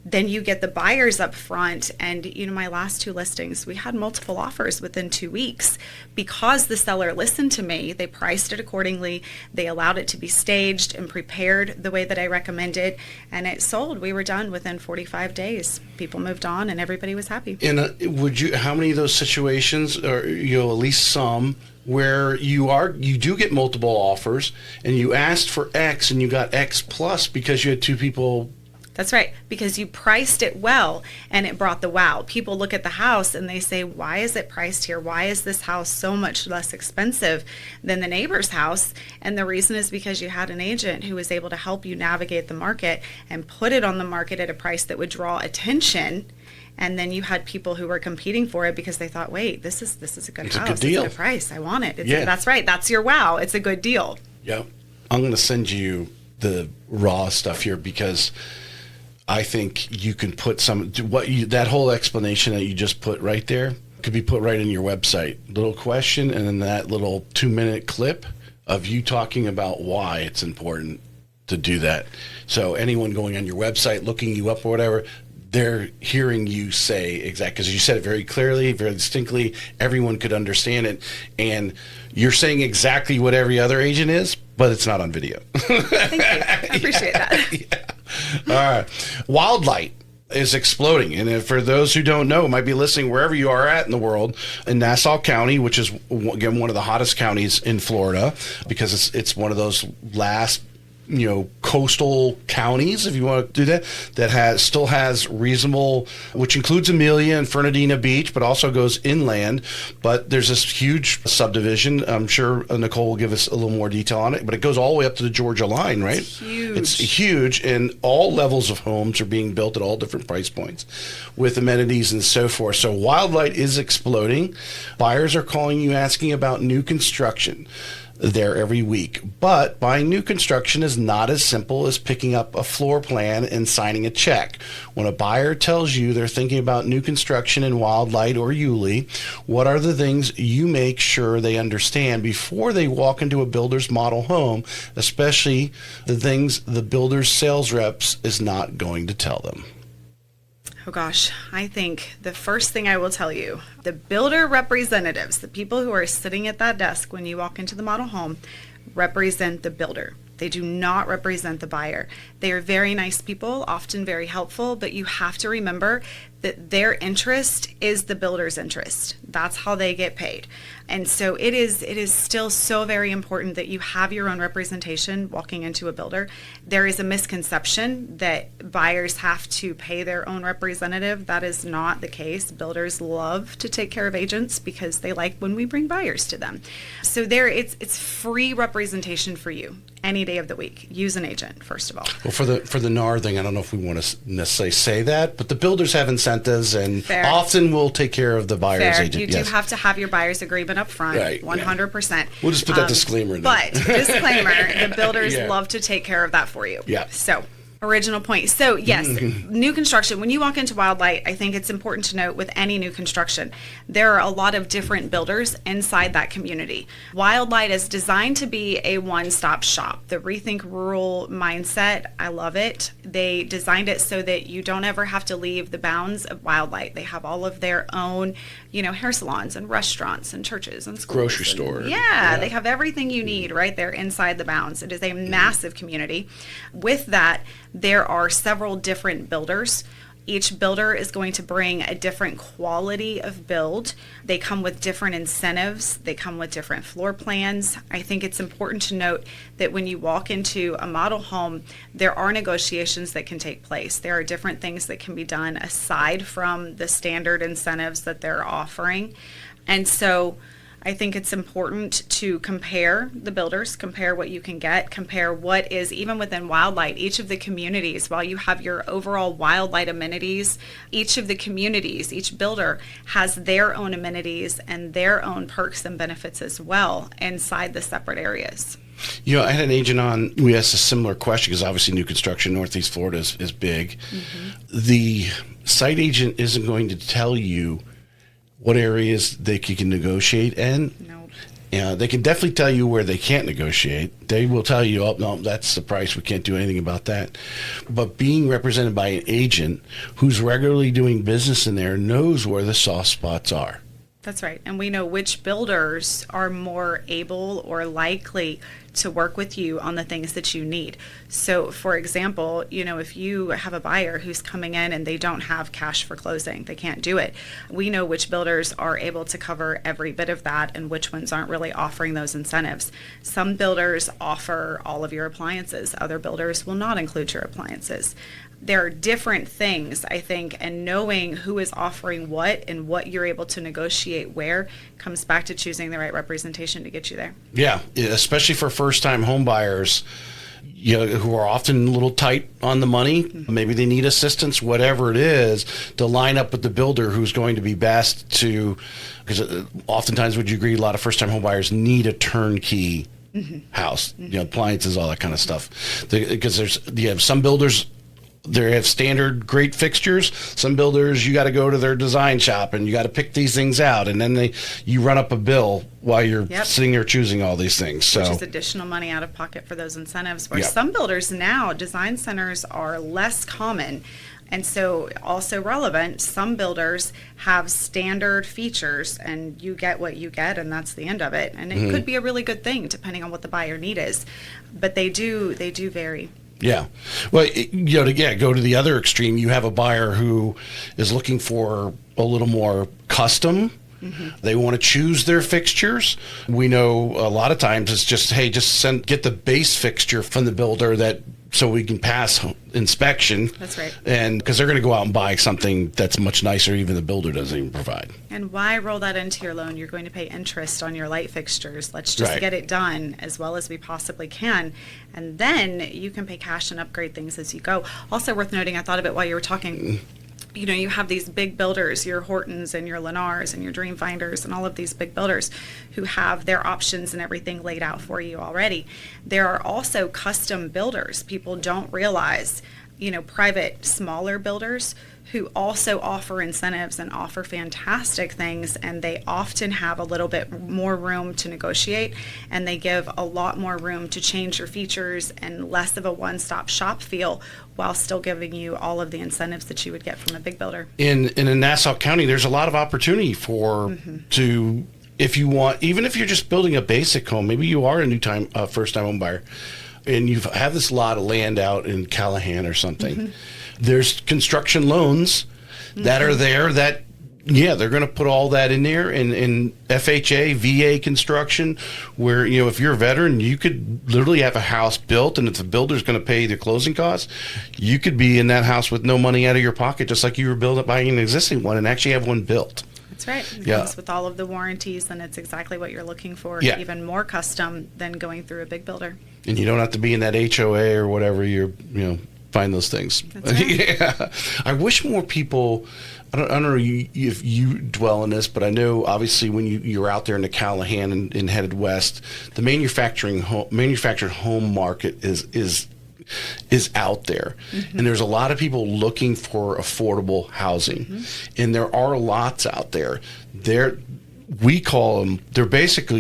then you get the buyers up front. And, my last 2 listings, we had multiple offers within 2 weeks because the seller listened to me. They priced it accordingly. They allowed it to be staged and prepared the way that I recommended. And it sold. We were done within 45 days. People moved on and everybody was happy. And how many of those situations, or at least some, where you do get multiple offers and you asked for X and you got X plus because you had 2 people? That's right, because you priced it well and it brought the wow. People look at the house and they say, why is it priced here? Why is this house so much less expensive than the neighbor's house? And the reason is because you had an agent who was able to help you navigate the market and put it on the market at a price that would draw attention. And then you had people who were competing for it because they thought, wait, this is a good It's house. a good deal. It's a good price. I want it. Yeah. That's right. That's your wow. It's a good deal. Yeah. I'm going to send you the raw stuff here because I think you can put that whole explanation that you just put right there could be put right in your website. Little question and then that little 2-minute clip of you talking about why it's important to do that. So anyone going on your website, looking you up or whatever, they're hearing you say exactly, because you said it very clearly, very distinctly. Everyone could understand it. And you're saying exactly what every other agent is, but it's not on video. Thank you. I appreciate that. Yeah. All right. Wildlight is exploding. And for those who don't know, might be listening wherever you are at in the world, in Nassau County, which is, again, one of the hottest counties in Florida, because it's one of those last coastal counties, if you want to do that, that still has reasonable, which includes Amelia and Fernandina Beach, but also goes inland. But there's this huge subdivision. I'm sure Nicole will give us a little more detail on it, but it goes all the way up to the Georgia line, right? It's huge. It's huge, and all levels of homes are being built at all different price points with amenities and so forth. So Wildlight is exploding. Buyers are calling you asking about new construction there every week. But buying new construction is not as simple as picking up a floor plan and signing a check. When a buyer tells you they're thinking about new construction in Wildlight or Yulee, what are the things you make sure they understand before they walk into a builder's model home, especially the things the builder's sales reps is not going to tell them? Oh gosh, I think the first thing I will tell you, the builder representatives, the people who are sitting at that desk when you walk into the model home, represent the builder. They do not represent the buyer. They are very nice people, often very helpful, but you have to remember that their interest is the builder's interest. That's how they get paid. And so it is still so very important that you have your own representation walking into a builder. There is a misconception that buyers have to pay their own representative. That is not the case. Builders love to take care of agents because they like when we bring buyers to them. So it's free representation for you any day of the week. Use an agent, first of all. Well, for the NAR thing, I don't know if we want to necessarily say that, but the builders have incentives and Fair. Often will take care of the buyer's agent. You do have to have your buyer's agreement up front, right, 100%. Yeah. We'll just put that disclaimer in there. But disclaimer, the builders love to take care of that for you. Yeah. So original point. So yes, new construction. When you walk into Wildlight, I think it's important to note with any new construction, there are a lot of different builders inside that community. Wildlight is designed to be a one-stop shop. The Rethink Rural mindset, I love it. They designed it so that you don't ever have to leave the bounds of Wildlight. They have all of their own, hair salons and restaurants and churches and schools. Grocery store. Yeah, they have everything you need right there inside the bounds. It is a massive community. With that, there are several different builders. Each builder is going to bring a different quality of build. They come with different incentives. They come with different floor plans. I think it's important to note that when you walk into a model home, there are negotiations that can take place. There are different things that can be done aside from the standard incentives that they're offering. And so I think it's important to compare the builders, compare what you can get, compare what is even within Wildlight, each of the communities. While you have your overall Wildlight amenities, each of the communities, each builder has their own amenities and their own perks and benefits as well inside the separate areas. I had an agent on who asked a similar question because obviously new construction Northeast Florida is big. The site agent isn't going to tell you what areas they can negotiate in. No. They can definitely tell you where they can't negotiate. They will tell you, oh, no, that's the price. We can't do anything about that. But being represented by an agent who's regularly doing business in there knows where the soft spots are. That's right. And we know which builders are more able or likely to work with you on the things that you need. So, for example, if you have a buyer who's coming in and they don't have cash for closing, they can't do it. We know which builders are able to cover every bit of that and which ones aren't really offering those incentives. Some builders offer all of your appliances. Other builders will not include your appliances. There are different things, I think, and knowing who is offering what and what you're able to negotiate where comes back to choosing the right representation to get you there. Yeah, especially for first-time home buyers, who are often a little tight on the money. Maybe they need assistance, whatever it is, to line up with the builder who's going to be best to, because oftentimes, would you agree, a lot of first-time home buyers need a turnkey house, appliances, all that kind of stuff. Because you have some builders, they have standard great fixtures. Some builders, you got to go to their design shop and you got to pick these things out, and then you run up a bill while you're sitting there choosing all these things. So, which is additional money out of pocket for those incentives. Where some builders now, design centers are less common. And so also relevant, some builders have standard features and you get what you get and that's the end of it. And it could be a really good thing depending on what the buyer need is. But they do vary. Yeah. Well, to go to the other extreme, you have a buyer who is looking for a little more custom They want to choose their fixtures. We know a lot of times it's just, hey, get the base fixture from the builder so we can pass inspection. That's right. And because they're going to go out and buy something that's much nicer, even the builder doesn't even provide. And why roll that into your loan? You're going to pay interest on your light fixtures. Let's just get it done as well as we possibly can. And then you can pay cash and upgrade things as you go. Also worth noting, I thought of it while you were talking. You know, you have these big builders, your Hortons and your Lennars and your Dreamfinders and all of these big builders who have their options and everything laid out for you already. There are also custom builders. People don't realize, private, smaller builders who also offer incentives and offer fantastic things, and they often have a little bit more room to negotiate, and they give a lot more room to change your features and less of a one-stop shop feel while still giving you all of the incentives that you would get from a big builder. In Nassau County, there's a lot of opportunity if you want, even if you're just building a basic home, maybe you are a first-time home buyer, and you have this lot of land out in Callahan or something. There's construction loans that are there that, they're going to put all that in there in FHA, VA construction, where, if you're a veteran, you could literally have a house built, and if the builder's going to pay the closing costs, you could be in that house with no money out of your pocket, just like you were buying an existing one and actually have one built. That's right. It comes with all of the warranties, and it's exactly what you're looking for, even more custom than going through a big builder. And you don't have to be in that HOA or whatever find those things. That's right. I wish more people, I don't know if you dwell in this, but I know obviously when you're out there in the Callahan and headed west, the manufactured home market is out there. And there's a lot of people looking for affordable housing. And there are lots out there. We call them,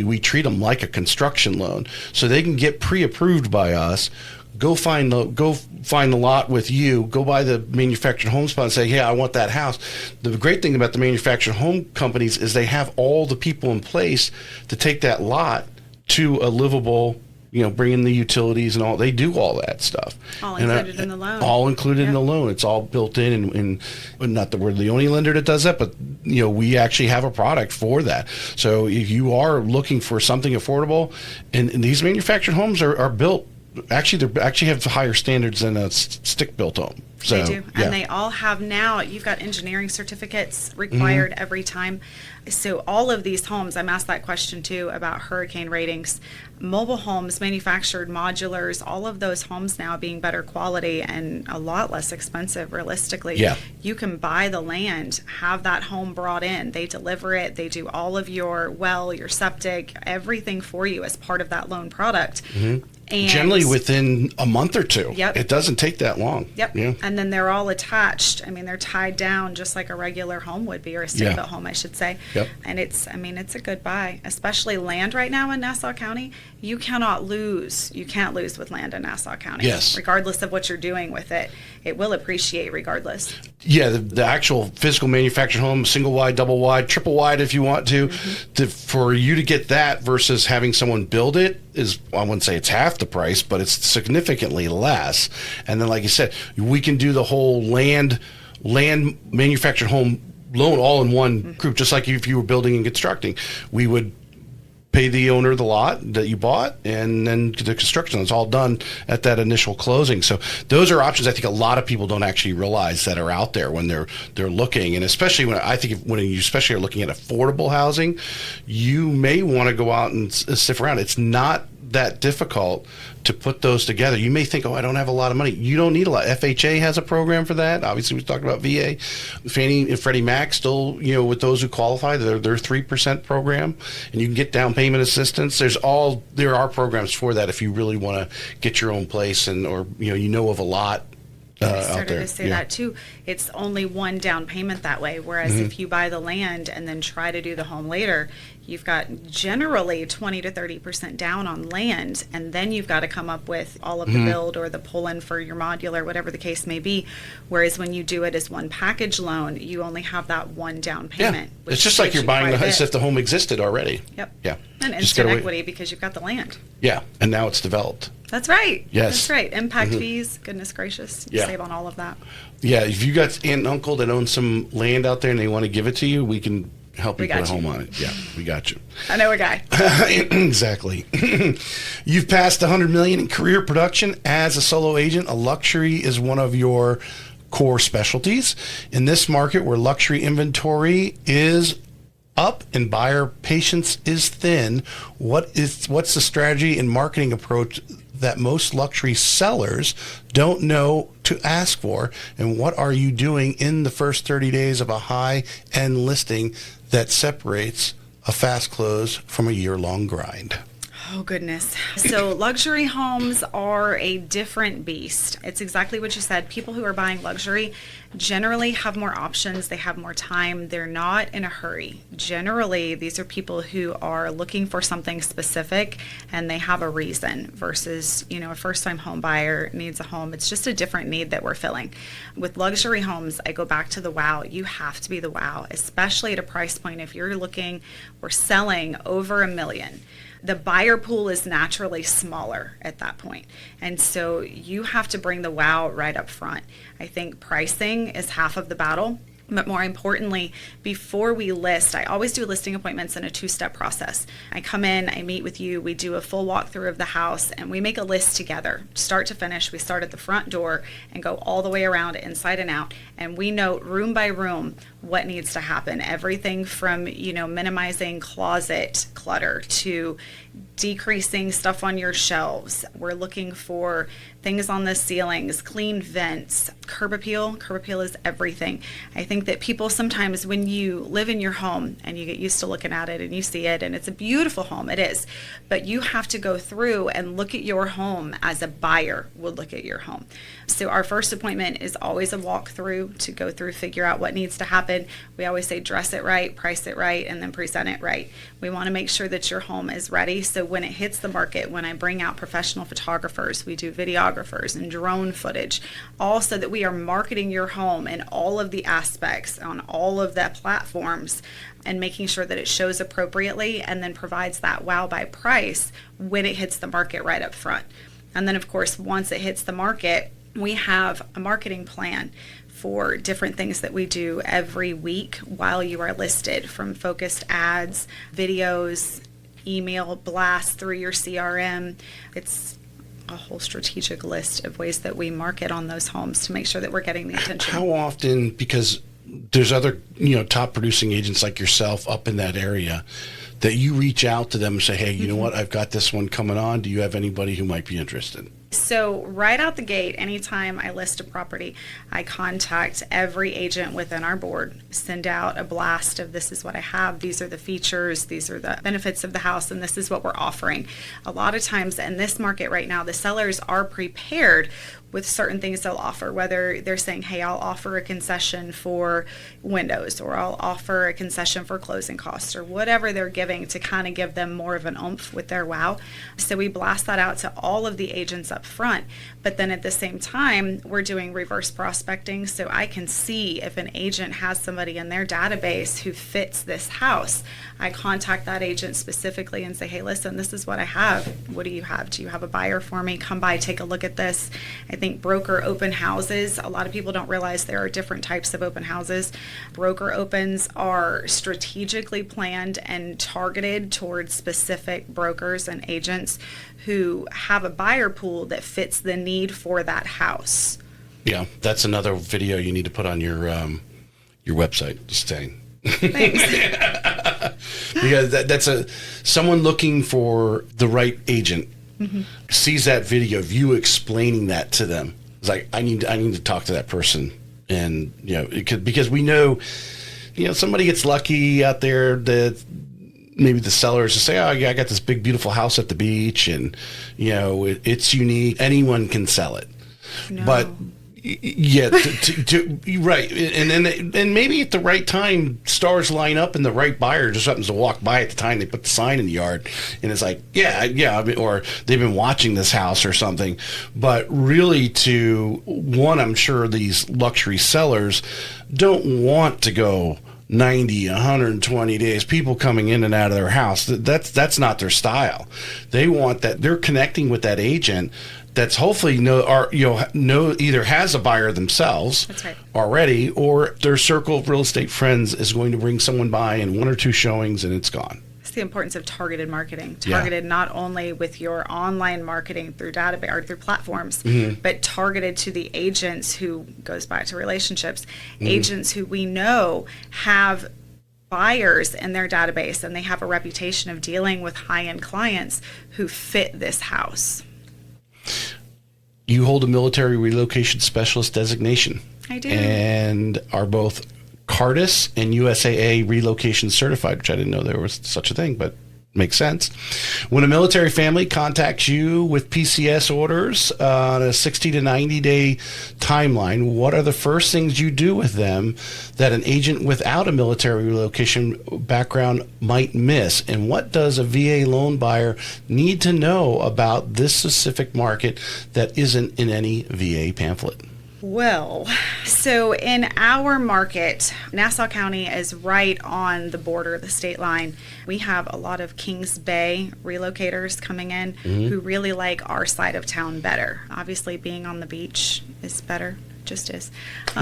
we treat them like a construction loan. So they can get pre-approved by us, go find the lot with you, go buy the manufactured home spot and say, hey, I want that house. The great thing about the manufactured home companies is they have all the people in place to take that lot to a livable, bring in the utilities and all. They do all that stuff. All included in the loan. All included in the loan. It's all built in, and not that we're the only lender that does that, but we actually have a product for that. So if you are looking for something affordable, and these manufactured homes are built. Actually, they actually have higher standards than a stick-built home. So, they do, and they all have now. You've got engineering certificates required every time. So all of these homes, I'm asked that question too about hurricane ratings. Mobile homes, manufactured modulars, all of those homes now being better quality and a lot less expensive realistically. You can buy the land, have that home brought in, they deliver it, they do all of your your septic, everything for you as part of that loan product. And generally within a month or two. It doesn't take that long. And then they're all attached. I mean, they're tied down just like a regular home would be, or a stick-built home, I should say. And it's a good buy, especially land right now in Nassau County. You cannot lose. You can't lose with land in Nassau County. Regardless of what you're doing with it, it will appreciate regardless. The actual physical manufactured home, single wide, double wide, triple wide if you want to for you to get that versus having someone build it is, I wouldn't say it's half the price, but it's significantly less. And then, like you said, we can do the whole land manufactured home loan all in one group, just like if you were building and constructing. We would pay the owner of the lot that you bought, and then the construction is all done at that initial closing. So those are options I think a lot of people don't actually realize that are out there when they're looking, and especially when you especially are looking at affordable housing, you may want to go out and sift around. It's not that difficult to put those together. You may think, I don't have a lot of money. You don't need a lot. FHA has a program for that. Obviously, we talked about VA. Fannie and Freddie Mac still, with those who qualify, their 3% program, and you can get down payment assistance. There are programs for that if you really want to get your own place or of a lot. I started to say that too. It's only one down payment that way, whereas if you buy the land and then try to do the home later, you've got generally 20 to 30% down on land, and then you've got to come up with all of the build or the pull-in for your modular, whatever the case may be. Whereas when you do it as one package loan, you only have that one down payment. It's just like you're buying the house if the home existed already. And instant equity because you've got the land. And now it's developed. That's right. Yes. That's right. Impact fees, goodness gracious. You save on all of that. If you got aunt and uncle that own some land out there and they want to give it to you, we can help you put a home on it. Yeah, we got you. I know a guy. Exactly. You've passed 100 million in career production as a solo agent. A luxury is one of your core specialties. In this market where luxury inventory is up and buyer patience is thin, what's the strategy and marketing approach that most luxury sellers don't know to ask for, and what are you doing in the first 30 days of a high-end listing that separates a fast close from a year-long grind? Oh, goodness. So luxury homes are a different beast. It's exactly what you said. People who are buying luxury generally have more options. They have more time. They're not in a hurry. Generally, these are people who are looking for something specific and they have a reason versus, a first-time home buyer needs a home. It's just a different need that we're filling. With luxury homes, I go back to the wow. You have to be the wow, especially at a price point. If you're looking or selling over $1 million, the buyer pool is naturally smaller at that point. And so you have to bring the wow right up front. I think pricing is half of the battle. But more importantly, before we list, I always do listing appointments in a 2-step process. I come in, I meet with you, we do a full walkthrough of the house, and we make a list together, start to finish. We start at the front door and go all the way around, inside and out, and we note room by room what needs to happen. Everything from, minimizing closet clutter to decreasing stuff on your shelves. We're looking for things on the ceilings, clean vents, curb appeal. Curb appeal is everything. I think that people sometimes, when you live in your home and you get used to looking at it and you see it and it's a beautiful home, it is, but you have to go through and look at your home as a buyer would look at your home. So our first appointment is always a walkthrough to go through, figure out what needs to happen. We always say dress it right, price it right, and then present it right. We want to make sure that your home is ready. So when it hits the market, when I bring out professional photographers, we do videographers and drone footage, all so that we are marketing your home in all of the aspects on all of the platforms and making sure that it shows appropriately and then provides that wow by price when it hits the market right up front. And then, of course, once it hits the market, we have a marketing plan for different things that we do every week while you are listed, from focused ads, videos, email blasts through your CRM. It's a whole strategic list of ways that we market on those homes to make sure that we're getting the attention. How often, because there's other, top producing agents like yourself up in that area, that you reach out to them and say, hey, you know what, I've got this one coming on. Do you have anybody who might be interested? So right out the gate, anytime I list a property, I contact every agent within our board, send out a blast of this is what I have, these are the features, these are the benefits of the house, and this is what we're offering. A lot of times in this market right now, the sellers are prepared with certain things they'll offer, whether they're saying, hey, I'll offer a concession for windows, or I'll offer a concession for closing costs, or whatever they're giving to kind of give them more of an oomph with their wow. So we blast that out to all of the agents up front. But then at the same time, we're doing reverse prospecting, so I can see if an agent has somebody in their database who fits this house. I contact that agent specifically and say, hey, listen, this is what I have. What do you have? Do you have a buyer for me? Come by, take a look at this. I think broker open houses, a lot of people don't realize there are different types of open houses. Broker opens are strategically planned and targeted towards specific brokers and agents who have a buyer pool that fits the need for that house. Yeah, that's another video you need to put on your website, just saying. Thanks. Because that's someone looking for the right agent sees that video of you explaining that to them. It's like, I need to talk to that person, and because we know, somebody gets lucky out there that maybe the sellers say, oh yeah, I got this big beautiful house at the beach, and it's unique. Anyone can sell it, No. but. Yeah, right, and maybe at the right time, stars line up, and the right buyer just happens to walk by at the time they put the sign in the yard, and it's like, or they've been watching this house or something. But really, I'm sure these luxury sellers don't want to go 90, 120 days, people coming in and out of their house. That's not their style. They want that. They're connecting with that agent that's hopefully either has a buyer themselves That's right. already, or their circle of real estate friends is going to bring someone by in 1 or 2 showings and it's gone. It's the importance of targeted marketing. Targeted not only with your online marketing through database or through platforms, but targeted to the agents who goes back to relationships, agents who we know have buyers in their database and they have a reputation of dealing with high-end clients who fit this house. You hold a military relocation specialist designation. I do. And are both Cardis and USAA relocation certified, which I didn't know there was such a thing, but makes sense. When a military family contacts you with PCS orders on a 60 to 90 day timeline, what are the first things you do with them that an agent without a military relocation background might miss? And what does a VA loan buyer need to know about this specific market that isn't in any VA pamphlet? Well, so in our market, Nassau County is right on the border of the state line. We have a lot of Kings Bay relocators coming in who really like our side of town better. Obviously, being on the beach is better. Just is.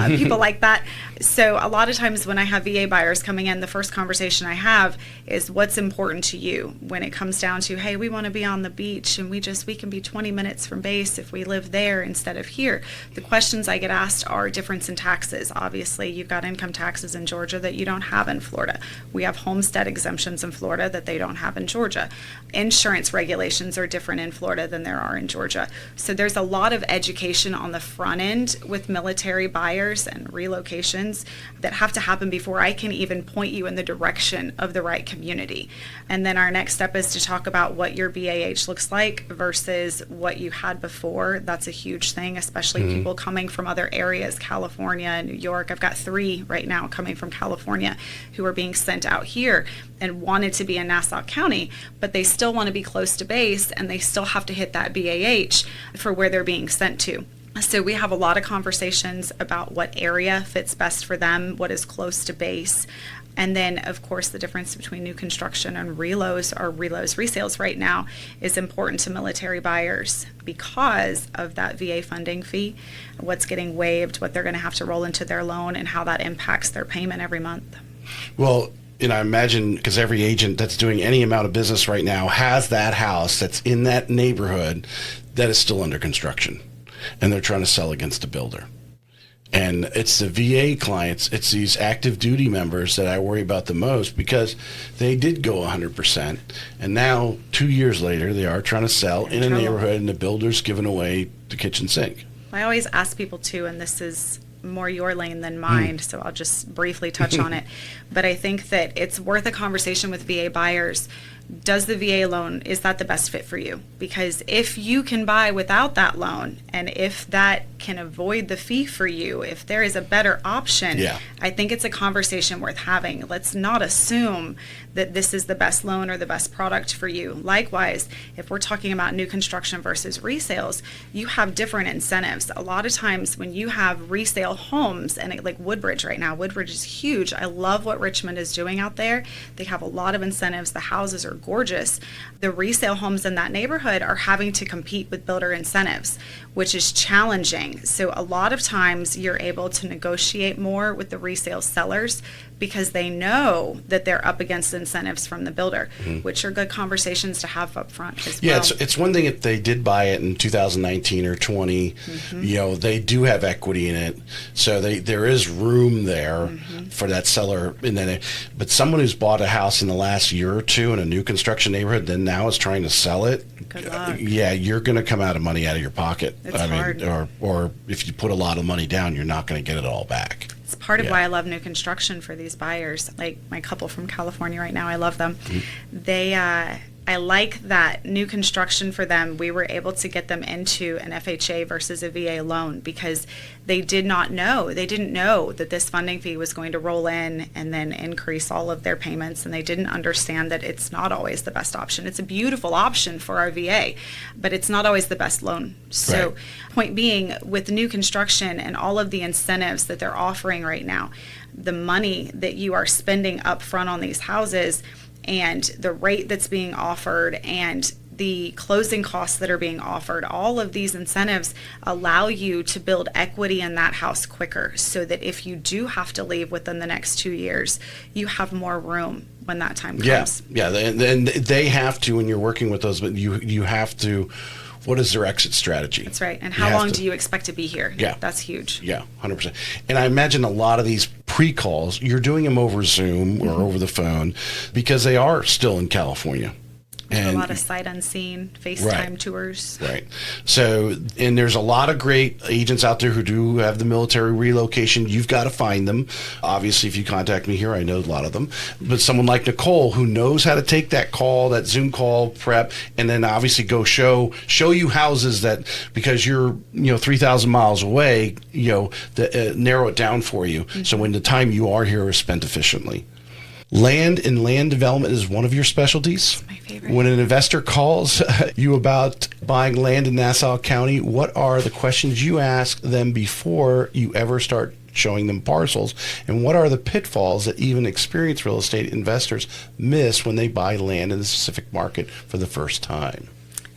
People like that. So a lot of times when I have VA buyers coming in, the first conversation I have is what's important to you when it comes down to, hey, we want to be on the beach and we can be 20 minutes from base if we live there instead of here. The questions I get asked are difference in taxes. Obviously, you've got income taxes in Georgia that you don't have in Florida. We have homestead exemptions in Florida that they don't have in Georgia. Insurance regulations are different in Florida than there are in Georgia. So there's a lot of education on the front end with military buyers and relocations that have to happen before I can even point you in the direction of the right community. And then our next step is to talk about what your BAH looks like versus what you had before. That's a huge thing, especially people coming from other areas, California, New York. I've got 3 right now coming from California who are being sent out here and wanted to be in Nassau County, but they still want to be close to base and they still have to hit that BAH for where they're being sent to. So we have a lot of conversations about what area fits best for them, what is close to base. And then, of course, the difference between new construction and resales right now is important to military buyers because of that VA funding fee, what's getting waived, what they're going to have to roll into their loan, and how that impacts their payment every month. Well, and I imagine because every agent that's doing any amount of business right now has that house that's in that neighborhood that is still under construction. And they're trying to sell against a builder. And it's the VA clients, it's these active duty members that I worry about the most because they did go 100%. And now, 2 years later, they are trying to sell in a neighborhood and the builder's giving away the kitchen sink. I always ask people too, and this is more your lane than mine, so I'll just briefly touch on it. But I think that it's worth a conversation with VA buyers. Does the VA loan, is that the best fit for you? Because if you can buy without that loan, and if that can avoid the fee for you, if there is a better option, I think it's a conversation worth having. Let's not assume that this is the best loan or the best product for you. Likewise, if we're talking about new construction versus resales, you have different incentives. A lot of times when you have resale homes, and like Woodbridge right now, Woodbridge is huge. I love what Richmond is doing out there. They have a lot of incentives. The houses are gorgeous. The resale homes in that neighborhood are having to compete with builder incentives, which is challenging. So a lot of times you're able to negotiate more with the resale sellers because they know that they're up against incentives from the builder, which are good conversations to have up front as well. Yeah, it's one thing if they did buy it in 2019 or 20, they do have equity in it. So there is room there for that seller. And then, but someone who's bought a house in the last year or two in a new construction neighborhood, then now is trying to sell it. Good luck. You're going to come out of money out of your pocket. It's hard. Or if you put a lot of money down, you're not going to get it all back. It's part of why I love new construction for these buyers. Like my couple from California right now, I love them. I like that new construction for them, we were able to get them into an FHA versus a VA loan because they did not know. They didn't know that this funding fee was going to roll in and then increase all of their payments, and they didn't understand that it's not always the best option. It's a beautiful option for our VA, but it's not always the best loan. So point being, with new construction and all of the incentives that they're offering right now, the money that you are spending up front on these houses and the rate that's being offered and the closing costs that are being offered. All of these incentives allow you to build equity in that house quicker, so that if you do have to leave within the next 2 years, you have more room when that time comes. Yeah. And they have to, when you're working with those, but you have to, what is their exit strategy? That's right. And how long do you expect to be here? Yeah. That's huge. Yeah, 100%. And I imagine a lot of these pre-calls, you're doing them over Zoom or over the phone because they are still in California. And a lot of sight unseen FaceTime tours. Right. So, and there's a lot of great agents out there who do have the military relocation. You've got to find them. Obviously, if you contact me here, I know a lot of them. But someone like Nicole, who knows how to take that call, that Zoom call prep, and then obviously go show you houses that, because you're 3,000 miles away, narrow it down for you. Mm-hmm. So when the time you are here is spent efficiently. Land and land development is one of your specialties. My favorite. When an investor calls you about buying land in Nassau County, what are the questions you ask them before you ever start showing them parcels? And what are the pitfalls that even experienced real estate investors miss when they buy land in the specific market for the first time?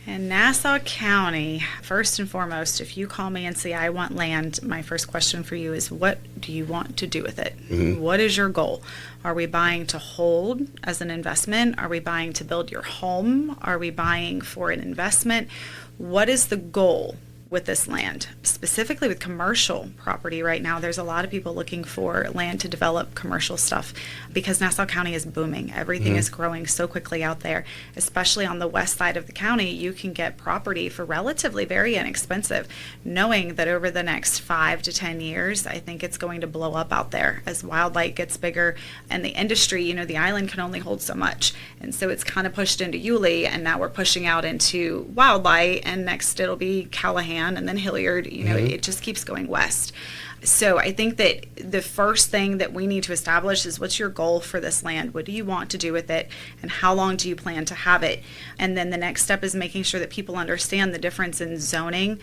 In Nassau County, first and foremost, if you call me and say, I want land, my first question for you is, what do you want to do with it? Mm-hmm. What is your goal? Are we buying to hold as an investment? Are we buying to build your home? Are we buying for an investment? What is the goal with this land? Specifically with commercial property right now, there's a lot of people looking for land to develop commercial stuff because Nassau County is booming. Everything is growing so quickly out there, especially on the west side of the county. You can get property for relatively very inexpensive, knowing that over the next 5 to 10 years, I think it's going to blow up out there as wildlight gets bigger and the industry, the island can only hold so much. And so it's kind of pushed into Yulee, and now we're pushing out into wildlight, and next it'll be Callahan and then Hilliard. It just keeps going west. So I think that the first thing that we need to establish is, what's your goal for this land? What do you want to do with it? And how long do you plan to have it? And then the next step is making sure that people understand the difference in zoning,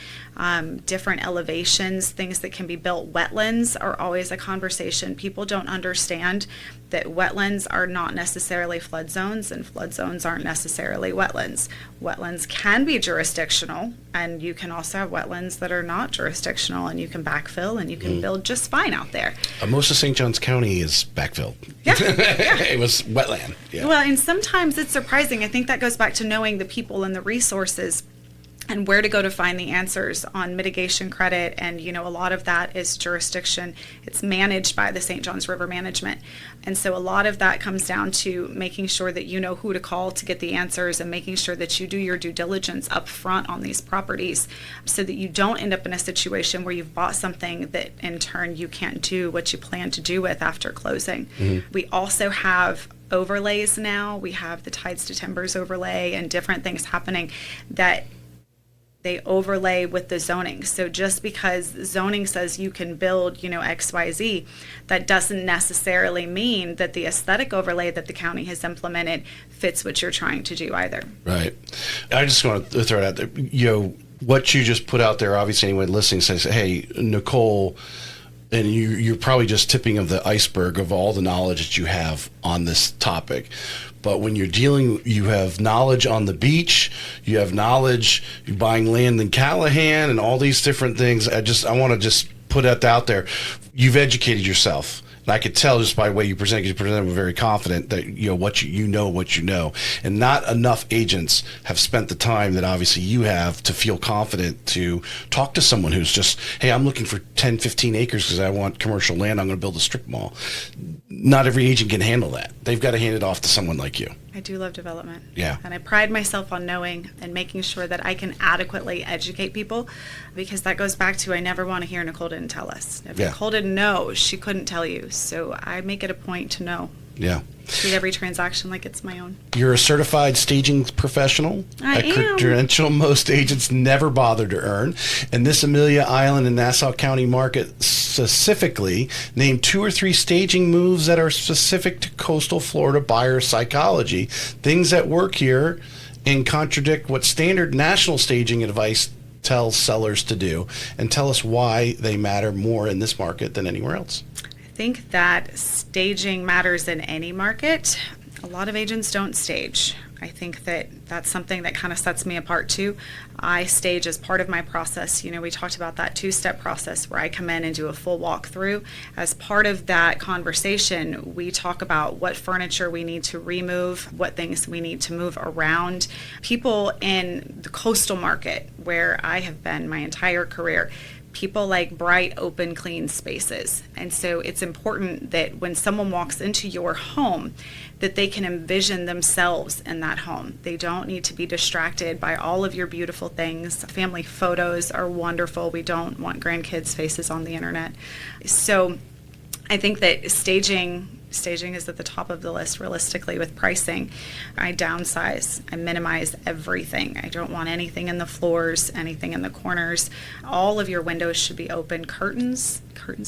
different elevations, things that can be built. Wetlands are always a conversation. People don't understand that wetlands are not necessarily flood zones, and flood zones aren't necessarily wetlands. Wetlands can be jurisdictional, and you can also have wetlands that are not jurisdictional, and you can backfill and you can build just fine out there. Most of St. Johns County is backfilled. Yeah. It was wetland. Yeah. Well, and sometimes it's surprising. I think that goes back to knowing the people and the resources and where to go to find the answers on mitigation credit. And, a lot of that is jurisdiction. It's managed by the St. Johns River Management. And so a lot of that comes down to making sure that you know who to call to get the answers, and making sure that you do your due diligence up front on these properties, so that you don't end up in a situation where you've bought something that in turn you can't do what you plan to do with after closing. Mm-hmm. We also have overlays now. We have the Tides to Timbers overlay and different things happening that they overlay with the zoning. So just because zoning says you can build, XYZ, that doesn't necessarily mean that the aesthetic overlay that the county has implemented fits what you're trying to do either. Right. I just want to throw it out there. What you just put out there, obviously anyone listening says, hey, Nicole, and you're probably just tipping of the iceberg of all the knowledge that you have on this topic. But when you're dealing, you have knowledge on the beach, you have knowledge, you're buying land in Callahan and all these different things. I want to just put that out there. You've educated yourself. And I could tell just by the way you present, because you present very confident that what you know. And not enough agents have spent the time that obviously you have to feel confident to talk to someone who's just, hey, I'm looking for 10, 15 acres because I want commercial land. I'm going to build a strip mall. Not every agent can handle that. They've got to hand it off to someone like you. I do love development. Yeah. And I pride myself on knowing and making sure that I can adequately educate people, because that goes back to, I never want to hear Nicole didn't tell us. If Nicole didn't know, she couldn't tell you. So I make it a point to know. Yeah. Treat every transaction like it's my own. You're a certified staging professional. I am. A credential most agents never bother to earn. And this Amelia Island and Nassau County market specifically, name 2 or 3 staging moves that are specific to coastal Florida buyer psychology. Things that work here and contradict what standard national staging advice tells sellers to do. And tell us why they matter more in this market than anywhere else. I think that staging matters in any market. A lot of agents don't stage. I think that that's something that kind of sets me apart too. I stage as part of my process. We talked about that two-step process where I come in and do a full walkthrough. As part of that conversation, we talk about what furniture we need to remove, what things we need to move around. People in the coastal market, where I have been my entire career, people like bright, open, clean spaces. And so it's important that when someone walks into your home, that they can envision themselves in that home. They don't need to be distracted by all of your beautiful things. Family photos are wonderful. We don't want grandkids' faces on the internet. So I think that staging is at the top of the list realistically with pricing. I downsize, I minimize everything. I don't want anything in the floors, anything in the corners. All of your windows should be open. Curtains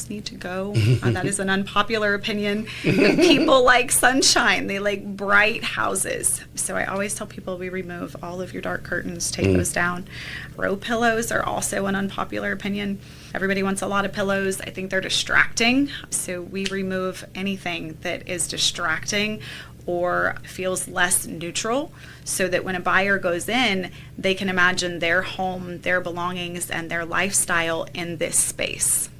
need to go. That is an unpopular opinion. People like sunshine. They like bright houses. So I always tell people we remove all of your dark curtains, take those down. Throw pillows are also an unpopular opinion. Everybody wants a lot of pillows. I think they're distracting. So we remove anything that is distracting or feels less neutral, so that when a buyer goes in, they can imagine their home, their belongings, and their lifestyle in this space.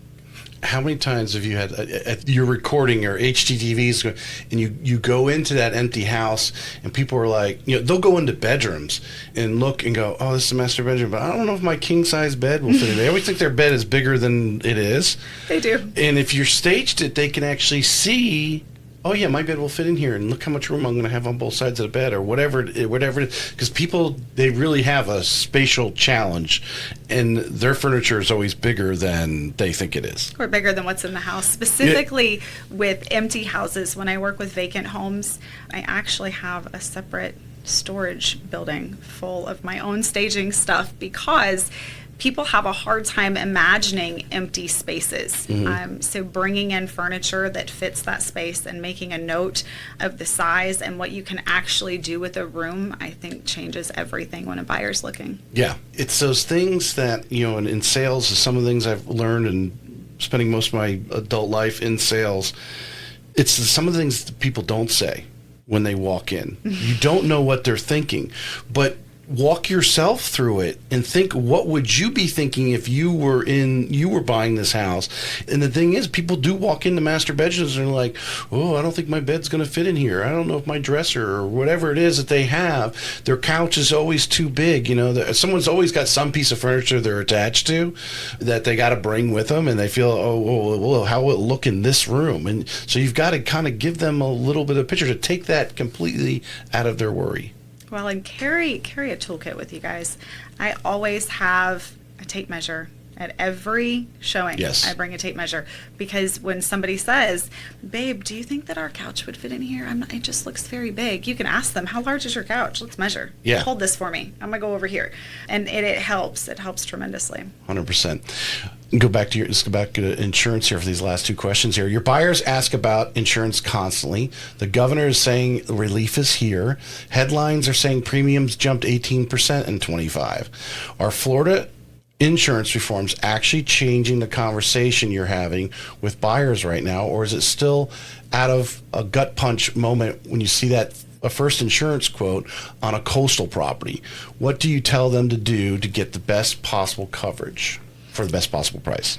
How many times have you had you're recording your HGTVs and you go into that empty house and people are like, they'll go into bedrooms and look and go, oh, this is a master bedroom, but I don't know if my king size bed will fit in. They always think their bed is bigger than it is. They do. And if you're staged it, they can actually see, oh yeah, my bed will fit in here, and look how much room I'm going to have on both sides of the bed, or whatever it is. Because people, they really have a spatial challenge, and their furniture is always bigger than they think it is. Or bigger than what's in the house. Specifically with empty houses, when I work with vacant homes, I actually have a separate storage building full of my own staging stuff, because people have a hard time imagining empty spaces. So bringing in furniture that fits that space and making a note of the size and what you can actually do with a room, I think changes everything when a buyer's looking. Yeah, it's those things that, in sales, some of the things I've learned and spending most of my adult life in sales, it's some of the things that people don't say when they walk in. You don't know what they're thinking, but walk yourself through it and think, what would you be thinking if you were buying this house? And the thing is, people do walk into master bedrooms and they're like, oh, I don't think my bed's going to fit in here. I don't know if my dresser or whatever it is that they have, their couch is always too big. Someone's always got some piece of furniture they're attached to that they got to bring with them, and they feel, oh, how will it look in this room? And so you've got to kind of give them a little bit of picture to take that completely out of their worry. Well, and carry a toolkit with you guys. I always have a tape measure at every showing. Yes. I bring a tape measure, because when somebody says, babe, do you think that our couch would fit in here? It just looks very big. You can ask them, how large is your couch? Let's measure. Yeah. Hold this for me. I'm going to go over here. And it helps. It helps tremendously. 100%. Let's go back to insurance here for these last two questions here. Your buyers ask about insurance constantly. The governor is saying relief is here. Headlines are saying premiums jumped 18% in 25. Are Florida insurance reforms actually changing the conversation you're having with buyers right now, or is it still out of a gut punch moment when you see a first insurance quote on a coastal property? What do you tell them to do to get the best possible coverage for the best possible price?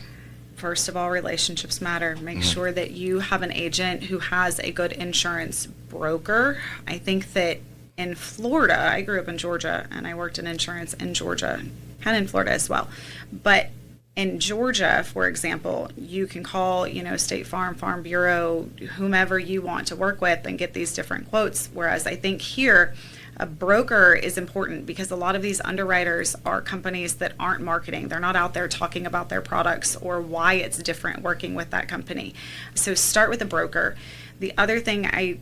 First of all, relationships matter. Make sure that you have an agent who has a good insurance broker. I think that in Florida, I grew up in Georgia and I worked in insurance in Georgia and in Florida as well. But in Georgia, for example, you can call, State Farm, Farm Bureau, whomever you want to work with and get these different quotes. Whereas I think here, a broker is important, because a lot of these underwriters are companies that aren't marketing. They're not out there talking about their products or why it's different working with that company. So start with a broker. The other thing I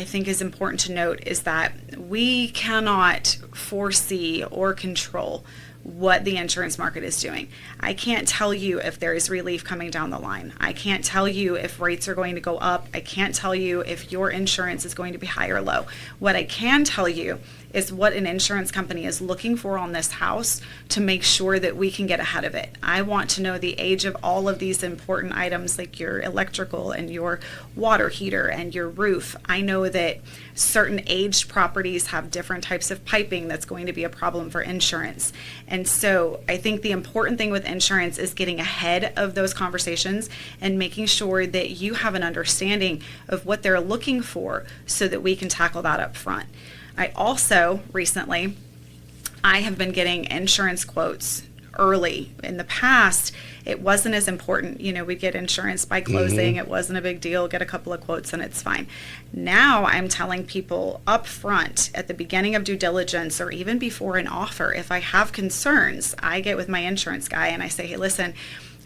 think is important to note is that we cannot foresee or control what the insurance market is doing. I can't tell you if there is relief coming down the line. I can't tell you if rates are going to go up. I can't tell you if your insurance is going to be high or low. What I can tell you is what an insurance company is looking for on this house to make sure that we can get ahead of it. I want to know the age of all of these important items like your electrical and your water heater and your roof. I know that certain aged properties have different types of piping that's going to be a problem for insurance. And so I think the important thing with insurance is getting ahead of those conversations and making sure that you have an understanding of what they're looking for so that we can tackle that up front. I also recently, I have been getting insurance quotes early. In the past, it wasn't as important. You know, we'd get insurance by closing. It wasn't a big deal. Get a couple of quotes and it's fine. Now I'm telling people up front at the beginning of due diligence or even before an offer, if I have concerns, I get with my insurance guy and I say, hey, listen,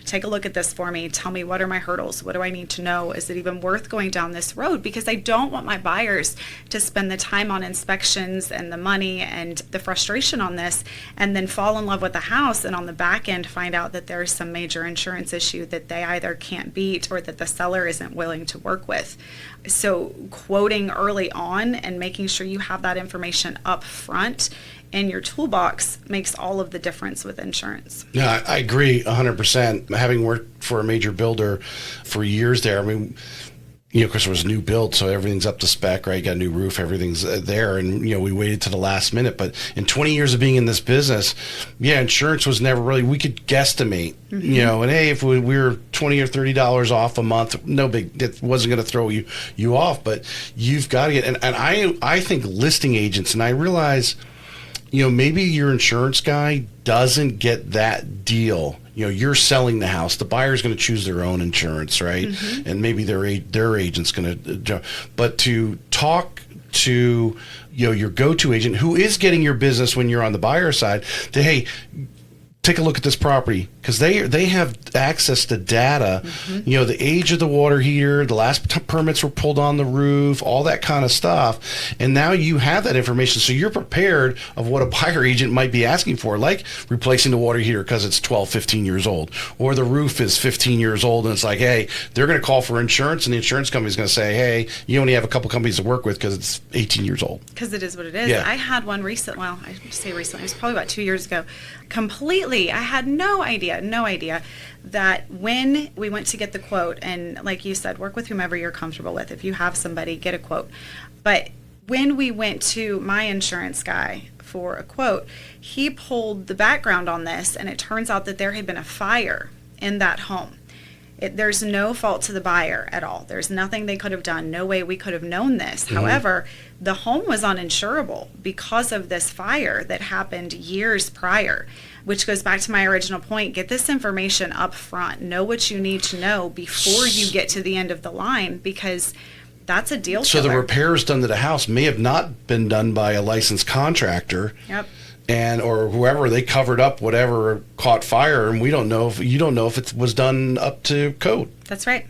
take a look at this for me. Tell me, what are my hurdles? What do I need to know? Is it even worth going down this road? Because I don't want my buyers to spend the time on inspections and the money and the frustration on this and then fall in love with the house and on the back end find out that there's some major insurance issue that they either can't beat or that the seller isn't willing to work with. So quoting early on and making sure you have that information up front in your toolbox makes all of the difference with insurance. Yeah, I agree 100%. Having worked for a major builder for years there, I mean, you know, of course, it was a new build, so everything's up to spec, right? You got a new roof, everything's there. And, you know, we waited to the last minute. But in 20 years of being in this business, yeah, insurance was never really, we could guesstimate, you know, and hey, if we were $20 or $30 off a month, no big, it wasn't going to throw you off. But you've got to get, and I think listing agents, and I realize, you know, maybe your insurance guy doesn't get that deal. You know, you're selling the house. The buyer's going to choose their own insurance, right? And maybe their agent's going to. But to talk to, you know, your go-to agent who is getting your business when you're on the buyer side, that hey, take a look at this property, because they have access to data, you know, the age of the water heater, the last permits were pulled on the roof, all that kind of stuff. And now you have that information, so you're prepared of what a buyer agent might be asking for, like replacing the water heater because it's 12, 15 years old, or the roof is 15 years old, and it's like, hey, they're going to call for insurance, and the insurance company's going to say, hey, you only have a couple companies to work with because it's 18 years old. Because it is what it is. Yeah. I had one recent, well, I say recently, it was probably about 2 years ago, completely, I had no idea that when we went to get the quote, and like you said, work with whomever you're comfortable with. If you have somebody, get a quote. But when we went to my insurance guy for a quote, he pulled the background on this, and it turns out that there had been a fire in that home. There's no fault to the buyer at all. There's nothing they could have done. No way we could have known this. However, the home was uninsurable because of this fire that happened years prior, which goes back to my original point. Get this information up front. Know what you need to know before you get to the end of the line, because that's a deal killer. So the repairs done to the house may have not been done by a licensed contractor. Yep. And or whoever, they covered up whatever caught fire, and you don't know if it was done up to code. That's right.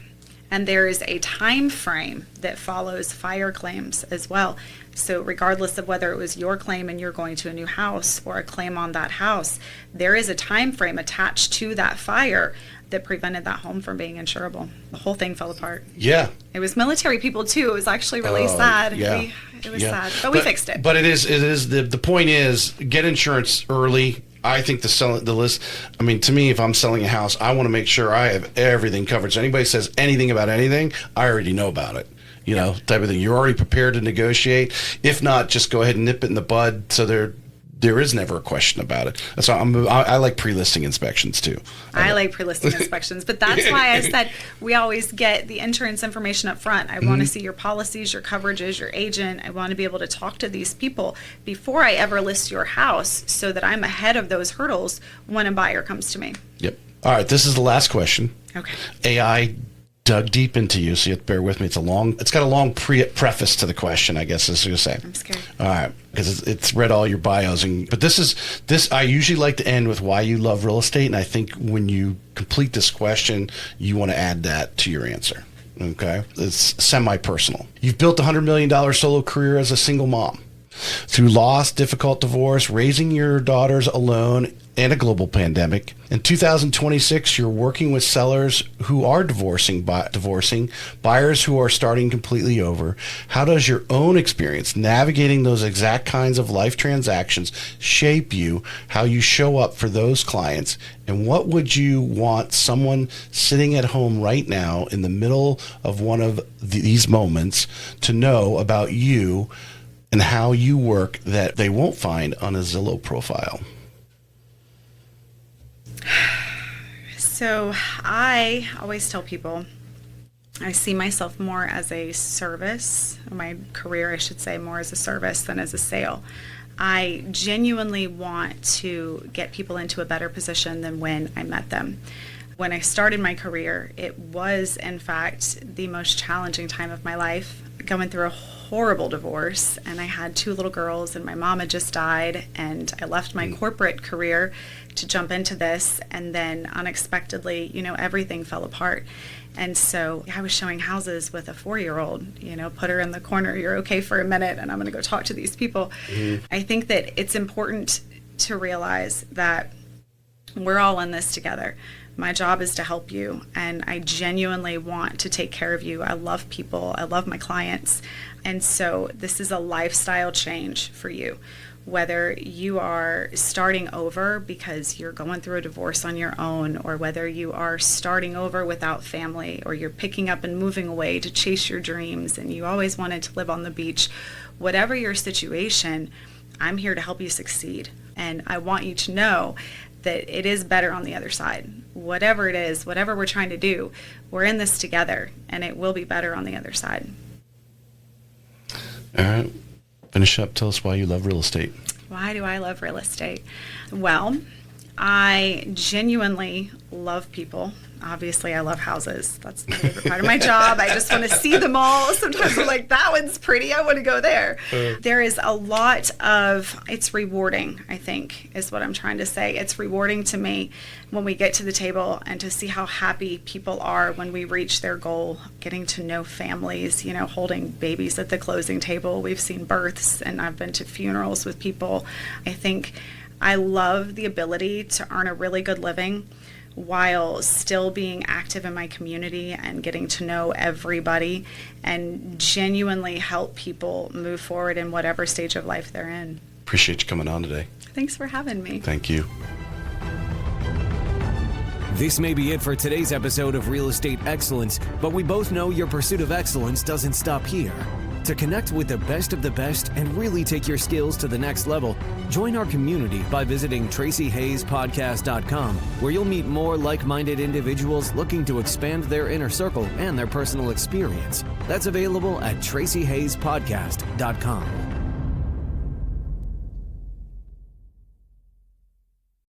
And there is a time frame that follows fire claims as well. So regardless of whether it was your claim and you're going to a new house or a claim on that house, there is a time frame attached to that fire that prevented that home from being insurable. The whole thing fell apart. Yeah. It was military people too. It was actually really sad. Yeah. It was sad, but we fixed it. But it is the point is, get insurance early. I think the list, I mean, to me, if I'm selling a house, I want to make sure I have everything covered. So anybody says anything about anything, I already know about it. You know, type of thing. You're already prepared to negotiate. If not, just go ahead and nip it in the bud, so there is never a question about it. That's why I like pre-listing inspections too. I like pre-listing inspections, but that's why I said we always get the insurance information up front. I want to see your policies, your coverages, your agent. I want to be able to talk to these people before I ever list your house, so that I'm ahead of those hurdles when a buyer comes to me. Yep. All right, this is the last question. Okay. AI dug deep into you, so you have to bear with me. It's got a long preface to the question, I guess, as you say. I'm scared. All right, because it's read all your bios, but this I usually like to end with why you love real estate, and I think when you complete this question, you want to add that to your answer. Okay, it's semi-personal. You've built a $100 million solo career as a single mom. Through loss, difficult divorce, raising your daughters alone, and a global pandemic. In 2026, you're working with sellers who are divorcing, buyers who are starting completely over. How does your own experience navigating those exact kinds of life transactions shape you, how you show up for those clients, and what would you want someone sitting at home right now in the middle of one of these moments to know about you and how you work that they won't find on a Zillow profile? So I always tell people I see myself more as a service, my career, I should say, more as a service than as a sale. I genuinely want to get people into a better position than when I met them. When I started my career, it was, in fact, the most challenging time of my life, going through a horrible divorce, and I had 2 little girls, and my mom had just died, and I left my corporate career to jump into this, and then unexpectedly, everything fell apart. And so I was showing houses with a 4-year-old, put her in the corner, you're okay for a minute, and I'm going to go talk to these people. I think that it's important to realize that we're all in this together. My job is to help you, and I genuinely want to take care of you. I love people. I love my clients. And so this is a lifestyle change for you. Whether you are starting over because you're going through a divorce on your own, or whether you are starting over without family, or you're picking up and moving away to chase your dreams and you always wanted to live on the beach, whatever your situation, I'm here to help you succeed. And I want you to know that it is better on the other side. Whatever it is, whatever we're trying to do, we're in this together, and it will be better on the other side. All right. Finish up. Tell us why you love real estate. Why do I love real estate? Well, I genuinely love people. Obviously, I love houses. That's my favorite part of my job. I just want to see them all. Sometimes I'm like, that one's pretty. I want to go there. There is a lot of, it's rewarding, I think, is what I'm trying to say. It's rewarding to me when we get to the table and to see how happy people are when we reach their goal, getting to know families, holding babies at the closing table. We've seen births, and I've been to funerals with people. I think I love the ability to earn a really good living while still being active in my community and getting to know everybody and genuinely help people move forward in whatever stage of life they're in. Appreciate you coming on today. Thanks for having me. Thank you. This may be it for today's episode of Real Estate Excellence, but we both know your pursuit of excellence doesn't stop here. To connect with the best of the best and really take your skills to the next level, join our community by visiting TracyHayesPodcast.com, where you'll meet more like-minded individuals looking to expand their inner circle and their personal experience. That's available at TracyHayesPodcast.com.